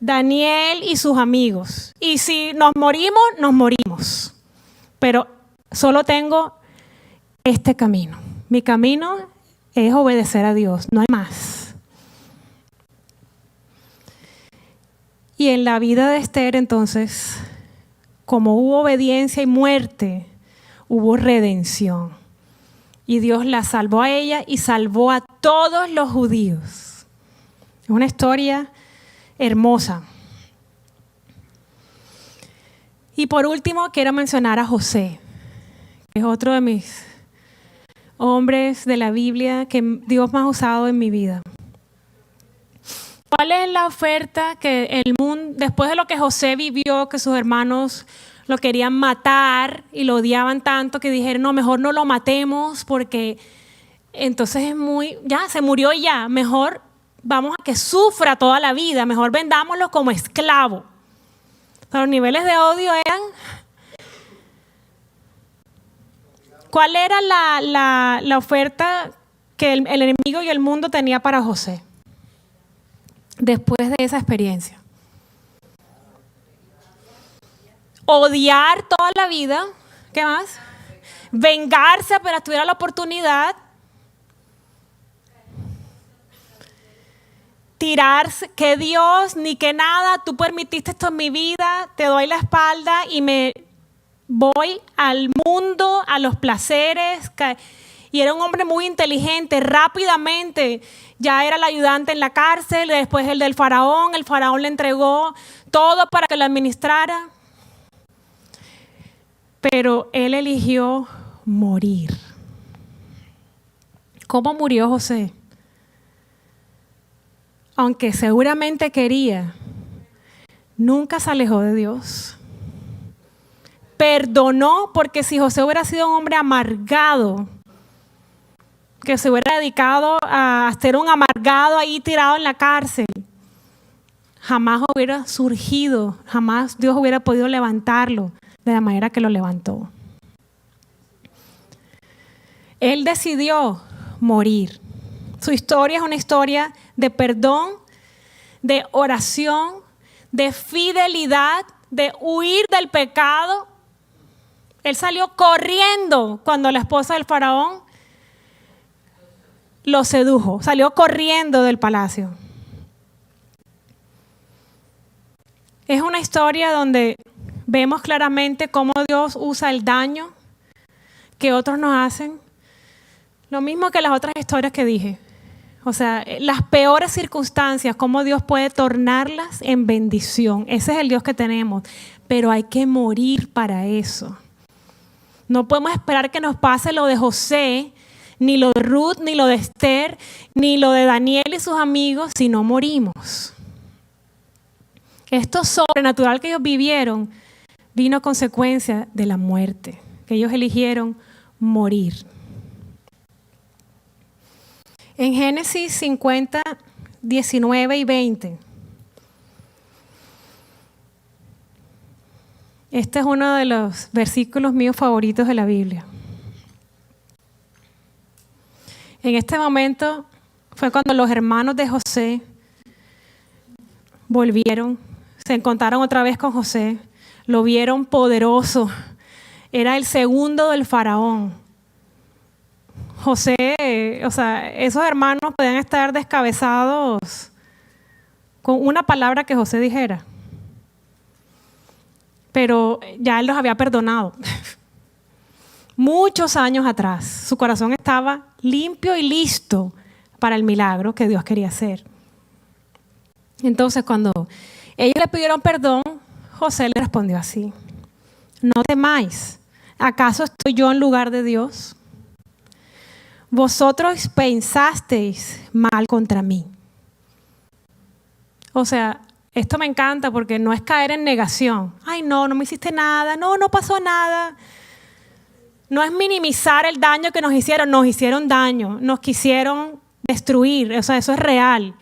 Daniel y sus amigos. Y si nos morimos, nos morimos. Pero solo tengo este camino. Mi camino es obedecer a Dios, no hay más. Y en la vida de Esther, entonces, como hubo obediencia y muerte, hubo redención. Y Dios la salvó a ella y salvó a todos los judíos. Es una historia hermosa. Y por último, quiero mencionar a José, que es otro de mis hombres de la Biblia que Dios me ha usado en mi vida. ¿Cuál es la oferta que el mundo, después de lo que José vivió, que sus hermanos lo querían matar y lo odiaban tanto que dijeron, no, mejor no lo matemos porque entonces ya se murió ya, mejor vamos a que sufra toda la vida, mejor vendámoslo como esclavo. O sea, los niveles de odio eran... ¿Cuál era la oferta que el enemigo y el mundo tenía para José después de esa experiencia? Odiar toda la vida. ¿Qué más? Vengarse apenas tuviera la oportunidad. Tirarse, que Dios ni que nada, tú permitiste esto en mi vida, te doy la espalda y me voy al mundo, a los placeres. Y era un hombre muy inteligente, rápidamente ya era el ayudante en la cárcel, después el del faraón, el faraón le entregó todo para que lo administrara. Pero él eligió morir. ¿Cómo murió José? Aunque seguramente quería, nunca se alejó de Dios. Perdonó, porque si José hubiera sido un hombre amargado, que se hubiera dedicado a ser un amargado ahí tirado en la cárcel, jamás hubiera surgido, jamás Dios hubiera podido levantarlo de la manera que lo levantó. Él decidió morir. Su historia es una historia de perdón, de oración, de fidelidad, de huir del pecado. Él salió corriendo cuando la esposa del faraón lo sedujo. Salió corriendo del palacio. Es una historia donde vemos claramente cómo Dios usa el daño que otros nos hacen. Lo mismo que las otras historias que dije. O sea, las peores circunstancias, cómo Dios puede tornarlas en bendición. Ese es el Dios que tenemos. Pero hay que morir para eso. No podemos esperar que nos pase lo de José, ni lo de Ruth, ni lo de Esther, ni lo de Daniel y sus amigos, si no morimos. Esto sobrenatural que ellos vivieron vino a consecuencia de la muerte, que ellos eligieron morir. En Génesis 50, 19 y 20. Este es uno de los versículos míos favoritos de la Biblia. En este momento fue cuando los hermanos de José volvieron, se encontraron otra vez con José, lo vieron poderoso, era el segundo del faraón. José, o sea, esos hermanos podían estar descabezados con una palabra que José dijera. Pero ya él los había perdonado. Muchos años atrás, su corazón estaba limpio y listo para el milagro que Dios quería hacer. Entonces, cuando ellos le pidieron perdón, José le respondió así: no temáis, ¿acaso estoy yo en lugar de Dios? Vosotros pensasteis mal contra mí. O sea, esto me encanta porque no es caer en negación. Ay, no me hiciste nada, no pasó nada. No es minimizar el daño que nos hicieron daño, nos quisieron destruir, o sea, eso es real.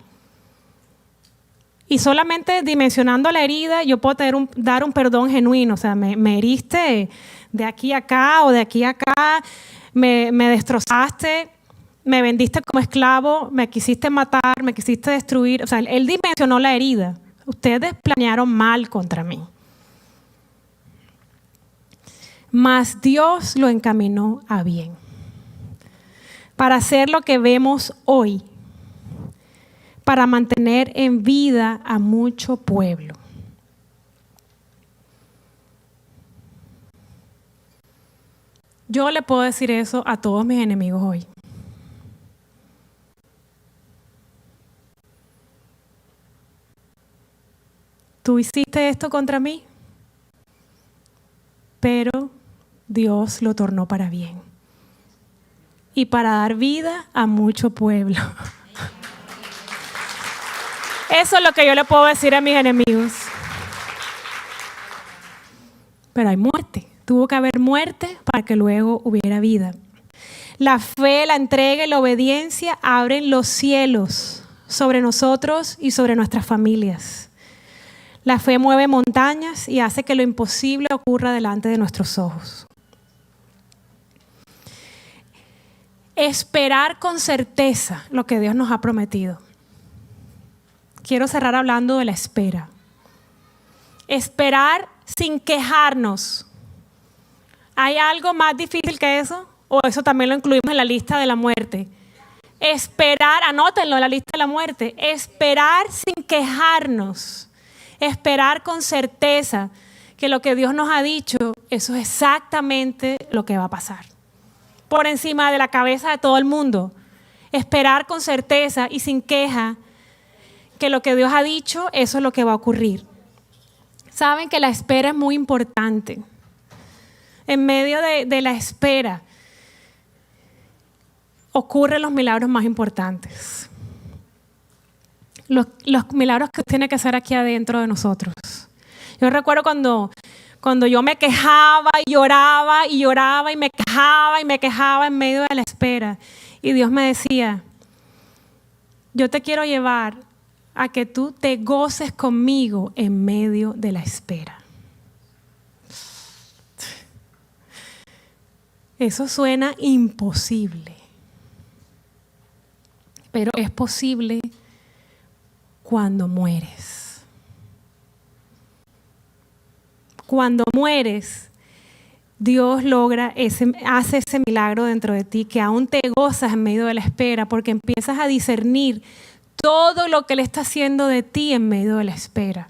Y solamente dimensionando la herida, yo puedo dar un perdón genuino. O sea, me heriste de aquí a acá o de aquí a acá, me destrozaste, me vendiste como esclavo, me quisiste matar, me quisiste destruir. O sea, él dimensionó la herida. Ustedes planearon mal contra mí. Mas Dios lo encaminó a bien, para hacer lo que vemos hoy, para mantener en vida a mucho pueblo. Yo le puedo decir eso a todos mis enemigos hoy. Tú hiciste esto contra mí, pero Dios lo tornó para bien y para dar vida a mucho pueblo. Eso es lo que yo le puedo decir a mis enemigos. Pero hay muerte. Tuvo que haber muerte para que luego hubiera vida. La fe, la entrega y la obediencia abren los cielos sobre nosotros y sobre nuestras familias. La fe mueve montañas y hace que lo imposible ocurra delante de nuestros ojos. Esperar con certeza lo que Dios nos ha prometido. Quiero cerrar hablando de la espera. Esperar sin quejarnos. ¿Hay algo más difícil que eso? ¿O eso también lo incluimos en la lista de la muerte? Esperar, anótenlo en la lista de la muerte. Esperar sin quejarnos. Esperar con certeza que lo que Dios nos ha dicho, eso es exactamente lo que va a pasar. Por encima de la cabeza de todo el mundo. Esperar con certeza y sin queja que lo que Dios ha dicho, eso es lo que va a ocurrir. Saben que la espera es muy importante. En medio de la espera ocurren los milagros más importantes. Los milagros que tiene que hacer aquí adentro de nosotros. Yo recuerdo cuando yo me quejaba y lloraba y lloraba y me quejaba en medio de la espera. Y Dios me decía, yo te quiero llevar a que tú te goces conmigo en medio de la espera. Eso suena imposible, pero es posible cuando mueres. Cuando mueres, Dios hace ese milagro dentro de ti, que aún te gozas en medio de la espera, porque empiezas a discernir todo lo que Él está haciendo de ti en medio de la espera.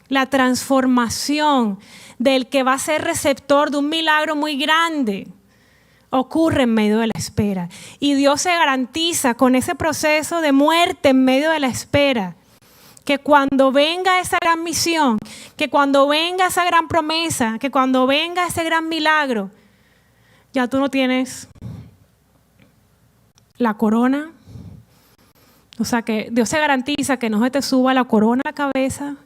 La transformación del que va a ser receptor de un milagro muy grande ocurre en medio de la espera. Y Dios se garantiza con ese proceso de muerte en medio de la espera, que cuando venga esa gran misión, que cuando venga esa gran promesa, que cuando venga ese gran milagro, ya tú no tienes la corona. O sea que Dios se garantiza que no se te suba la corona a la cabeza,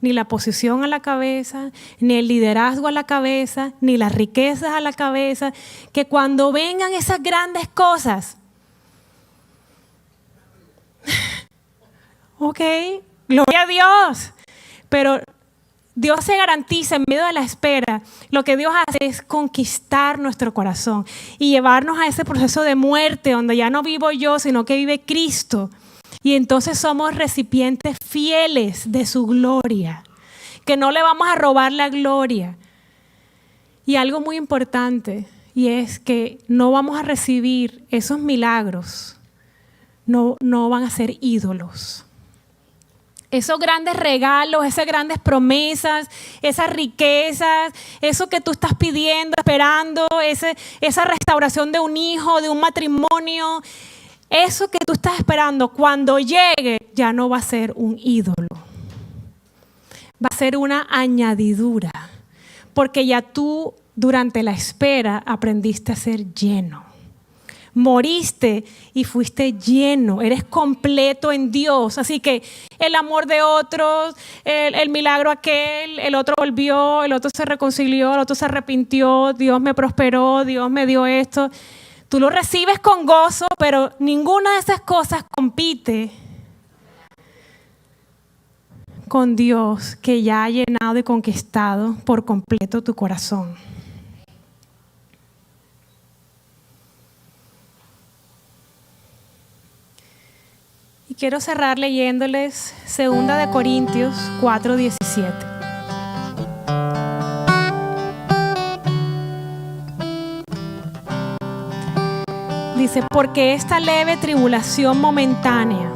ni la posición a la cabeza, ni el liderazgo a la cabeza, ni las riquezas a la cabeza, que cuando vengan esas grandes cosas, ok, gloria a Dios, pero Dios se garantiza en medio de la espera. Lo que Dios hace es conquistar nuestro corazón y llevarnos a ese proceso de muerte donde ya no vivo yo, sino que vive Cristo. Y entonces somos recipientes fieles de su gloria, que no le vamos a robar la gloria. Y algo muy importante, y es que no vamos a recibir esos milagros, no van a ser ídolos. Esos grandes regalos, esas grandes promesas, esas riquezas, eso que tú estás pidiendo, esperando, esa restauración de un hijo, de un matrimonio, eso que tú estás esperando, cuando llegue, ya no va a ser un ídolo. Va a ser una añadidura. Porque ya tú, durante la espera, aprendiste a ser lleno. moriste y fuiste lleno, eres completo en Dios. Así que el amor de otros, el milagro aquel, el otro volvió, el otro se reconcilió, el otro se arrepintió, Dios me prosperó, Dios me dio esto. Tú lo recibes con gozo, pero ninguna de esas cosas compite con Dios que ya ha llenado y conquistado por completo tu corazón. Y quiero cerrar leyéndoles 2 Corintios 4:17. Dice, porque esta leve tribulación momentánea,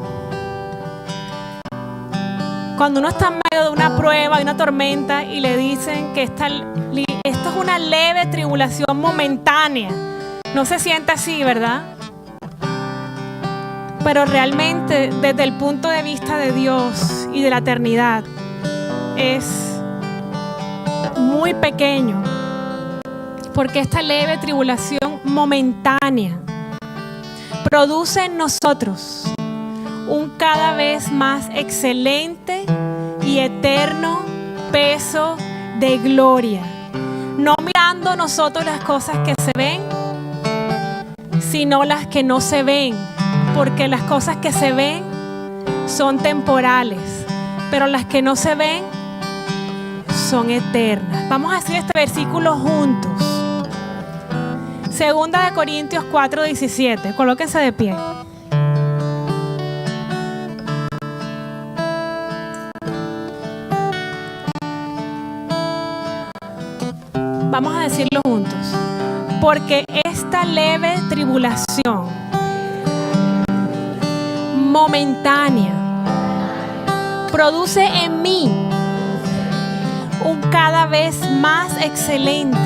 cuando uno está en medio de una prueba, de una tormenta, y le dicen que esto es una leve tribulación momentánea, no se siente así, ¿verdad? Pero realmente, desde el punto de vista de Dios y de la eternidad, es muy pequeño. Porque esta leve tribulación momentánea produce en nosotros un cada vez más excelente y eterno peso de gloria. No mirando nosotros las cosas que se ven, sino las que no se ven. Porque las cosas que se ven son temporales, pero las que no se ven son eternas. Vamos a decir este versículo juntos. 2 Corintios 4:17. Colóquense de pie. Vamos a decirlo juntos. Porque esta leve tribulación momentánea produce en mí un cada vez más excelente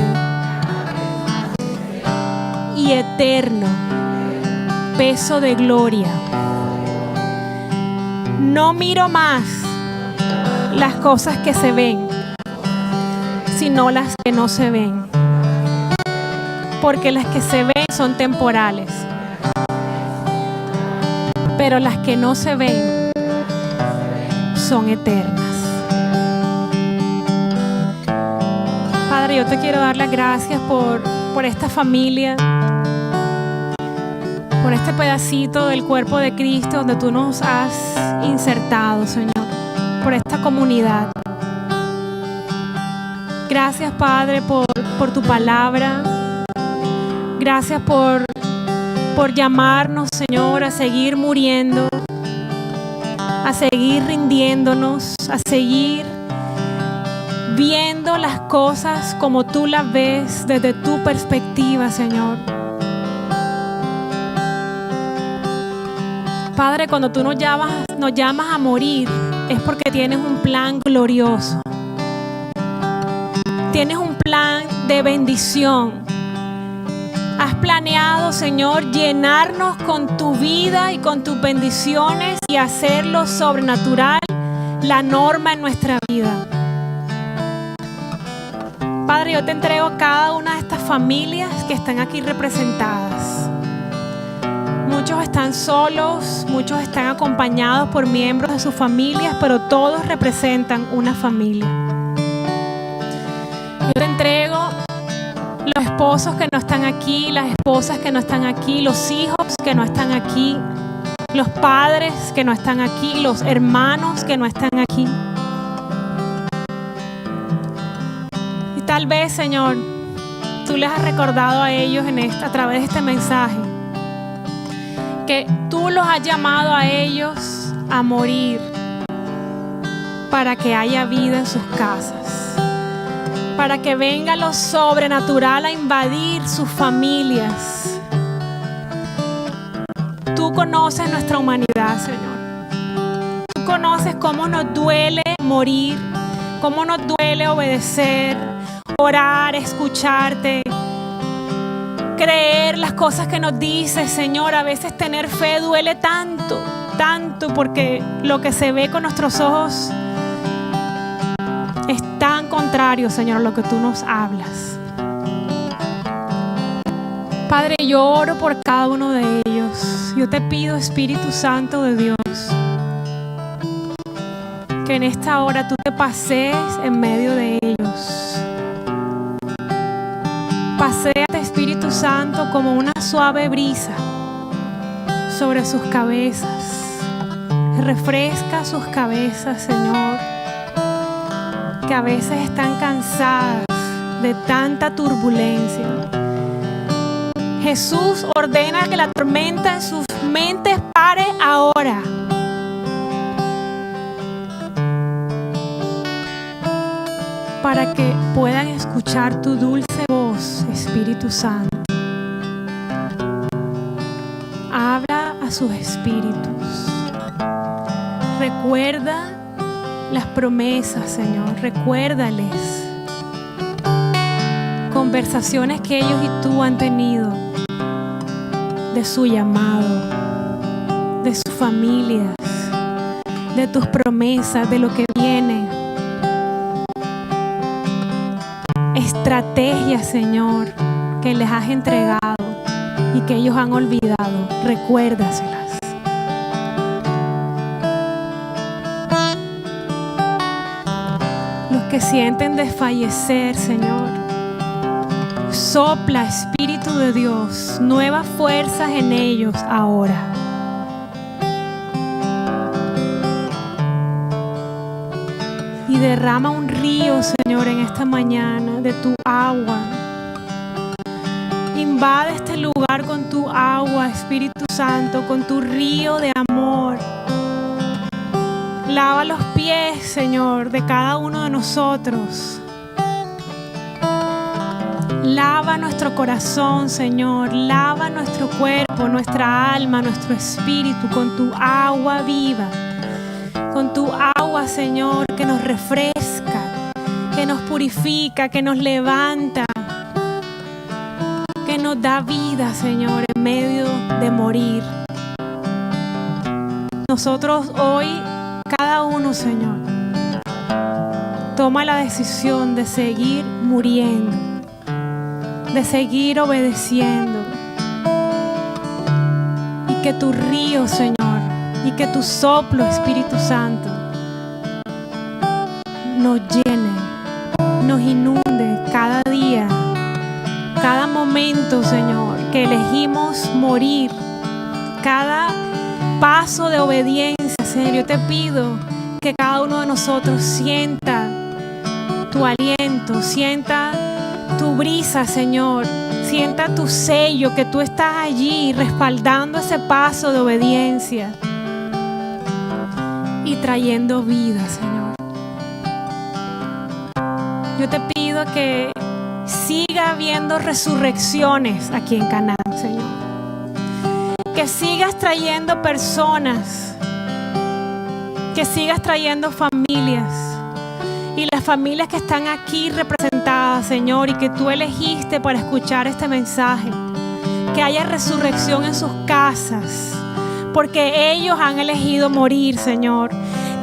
y eterno peso de gloria. No miro más las cosas que se ven, sino las que no se ven, porque las que se ven son temporales, pero las que no se ven son eternas. Padre, yo te quiero dar las gracias por esta familia, por este pedacito del cuerpo de Cristo donde tú nos has insertado, Señor, por esta comunidad. Gracias, Padre, por tu palabra. Gracias por llamarnos, Señor, a seguir muriendo, a seguir rindiéndonos, a seguir viendo las cosas como tú las ves desde tu perspectiva, Señor. Padre, cuando tú nos llamas a morir, es porque tienes un plan glorioso. Tienes un plan de bendición. Has planeado, Señor, llenarnos con tu vida y con tus bendiciones y hacerlo sobrenatural la norma en nuestra vida. Padre, yo te entrego a cada una de estas familias que están aquí representadas. Muchos están solos, muchos están acompañados por miembros de sus familias, pero todos representan una familia. Yo te entrego los esposos que no están aquí, las esposas que no están aquí, los hijos que no están aquí, los padres que no están aquí, los hermanos que no están aquí. Y tal vez, Señor, tú les has recordado a ellos a través de este mensaje que tú los has llamado a ellos a morir para que haya vida en sus casas, para que venga lo sobrenatural a invadir sus familias. Tú conoces nuestra humanidad, Señor. Tú conoces cómo nos duele morir, cómo nos duele obedecer, orar, escucharte, creer las cosas que nos dices, Señor. A veces tener fe duele tanto, tanto, porque lo que se ve con nuestros ojos es tan contrario, Señor, a lo que tú nos hablas. Padre, yo oro por cada uno de ellos. Yo te pido, Espíritu Santo de Dios, que en esta hora tú te pasees en medio de ellos. Paséate, Espíritu Santo, como una suave brisa sobre sus cabezas. Refresca sus cabezas, Señor, que a veces están cansadas de tanta turbulencia. Jesús ordena que la tormenta en sus mentes pare ahora. Para que puedan escuchar tu dulce voz, Espíritu Santo. Habla a sus espíritus. Recuerda las promesas, Señor. Recuérdales conversaciones que ellos y tú han tenido de su llamado, de sus familias, de tus promesas, de lo que viene. Estrategias, Señor, que les has entregado y que ellos han olvidado. Recuérdaselas. Los que sienten desfallecer, Señor, sopla, Espíritu de Dios, nuevas fuerzas en ellos ahora. Y derrama un río, Señor, en esta mañana de tu agua. Invade este lugar con tu agua, Espíritu Santo, con tu río de amor. Lava los pies, Señor, de cada uno de nosotros. Lava nuestro corazón, Señor. Lava nuestro cuerpo, nuestra alma, nuestro espíritu con tu agua viva. Con tu agua, Señor, que nos refresca, que nos purifica, que nos levanta, que nos da vida, Señor, en medio de morir. Nosotros hoy, cada uno, Señor, toma la decisión de seguir muriendo, de seguir obedeciendo, y que tu río, Señor, y que tu soplo, Espíritu Santo, nos llene, nos inunde cada día, cada momento, Señor, que elegimos morir, cada paso de obediencia, Señor. Yo te pido que cada uno de nosotros sienta tu aliento, sienta tu brisa, Señor, sienta tu sello, que tú estás allí respaldando ese paso de obediencia y trayendo vida, Señor. Yo te pido que siga habiendo resurrecciones aquí en Canaán, Señor. Que sigas trayendo personas, que sigas trayendo familias, y las familias que están aquí representadas, Señor, y que tú elegiste para escuchar este mensaje. Que haya resurrección en sus casas, porque ellos han elegido morir, Señor.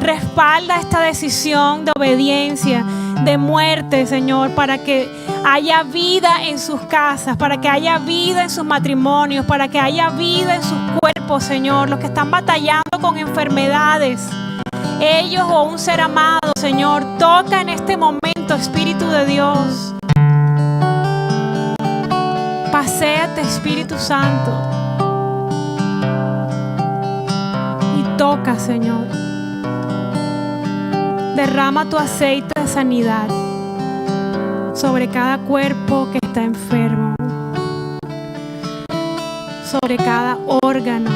Respalda esta decisión de obediencia, de muerte, Señor, para que haya vida en sus casas, para que haya vida en sus matrimonios, para que haya vida en sus cuerpos, Señor. Los que están batallando con enfermedades, ellos o un ser amado, Señor, toca en este momento, Espíritu de Dios. Paséate, Espíritu Santo, y toca, Señor. Derrama tu aceite de sanidad sobre cada cuerpo que está enfermo, sobre cada órgano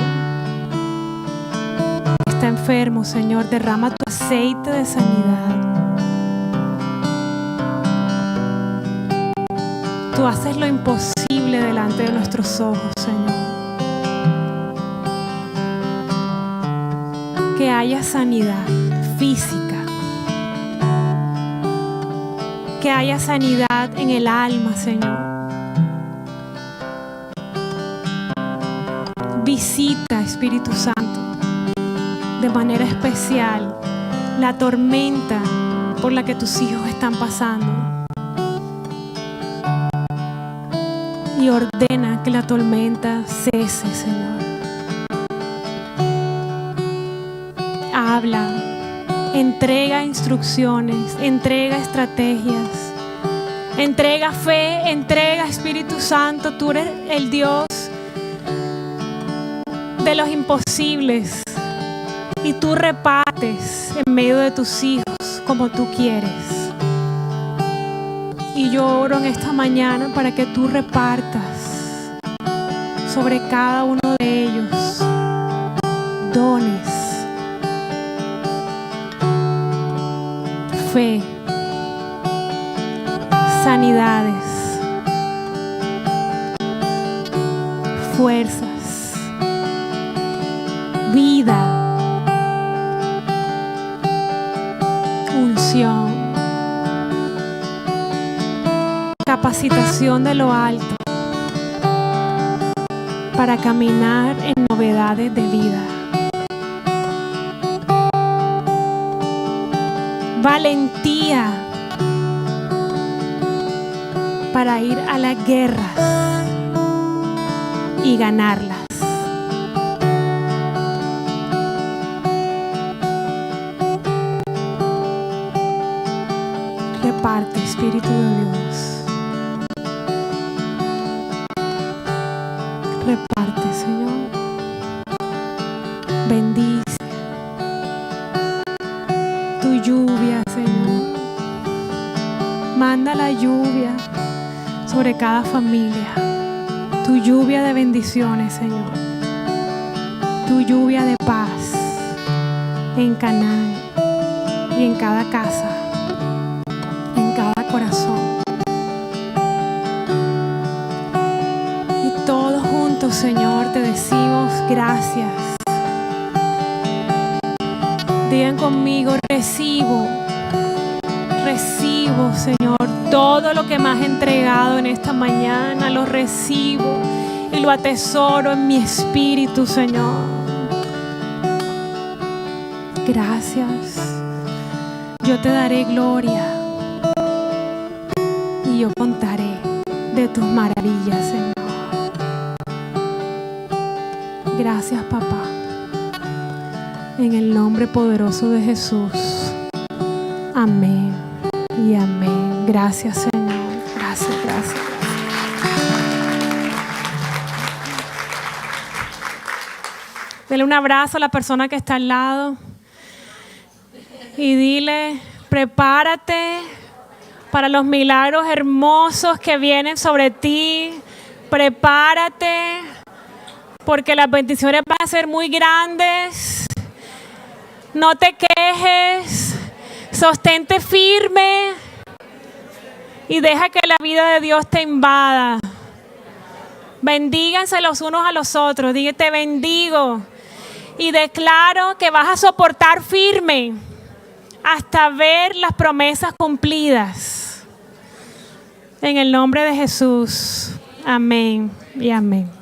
que está enfermo, Señor. Derrama tu aceite de sanidad. Tú haces lo imposible delante de nuestros ojos, Señor. Que haya sanidad física, que haya sanidad en el alma, Señor. Visita, Espíritu Santo, de manera especial la tormenta por la que tus hijos están pasando. y ordena que la tormenta cese, Señor. Habla, entrega instrucciones, entrega estrategias, entrega fe, entrega Espíritu Santo. Tú eres el Dios de los imposibles y tú repartes en medio de tus hijos como tú quieres. Y yo oro en esta mañana para que tú repartas sobre cada uno de ellos dones, fe, sanidades, fuerzas, vida, unción, capacitación de lo alto para caminar en novedades de vida. Valentía para ir a las guerras y ganarlas. Reparte, Espíritu de Dios. Reparte, Señor. Bendice tu lluvia, Señor. Manda la lluvia sobre cada familia. Tu lluvia de bendiciones, Señor. Tu lluvia de paz en Canaán y en cada casa, en cada corazón. Y todos juntos, Señor, te decimos gracias. Digan conmigo, recibo, Señor, todo lo que me has entregado en esta mañana, lo recibo y lo atesoro en mi espíritu, Señor. Gracias. Yo te daré gloria y yo contaré de tus maravillas, Señor. Gracias, papá. En el nombre poderoso de Jesús. Amén y amén. Gracias, Señor. Gracias, gracias. Dele un abrazo a la persona que está al lado y dile, prepárate para los milagros hermosos que vienen sobre ti. Prepárate porque las bendiciones van a ser muy grandes. No te quejes, sostente firme y deja que la vida de Dios te invada. Bendíganse los unos a los otros. Dile, te bendigo y declaro que vas a soportar firme hasta ver las promesas cumplidas. En el nombre de Jesús. Amén y amén.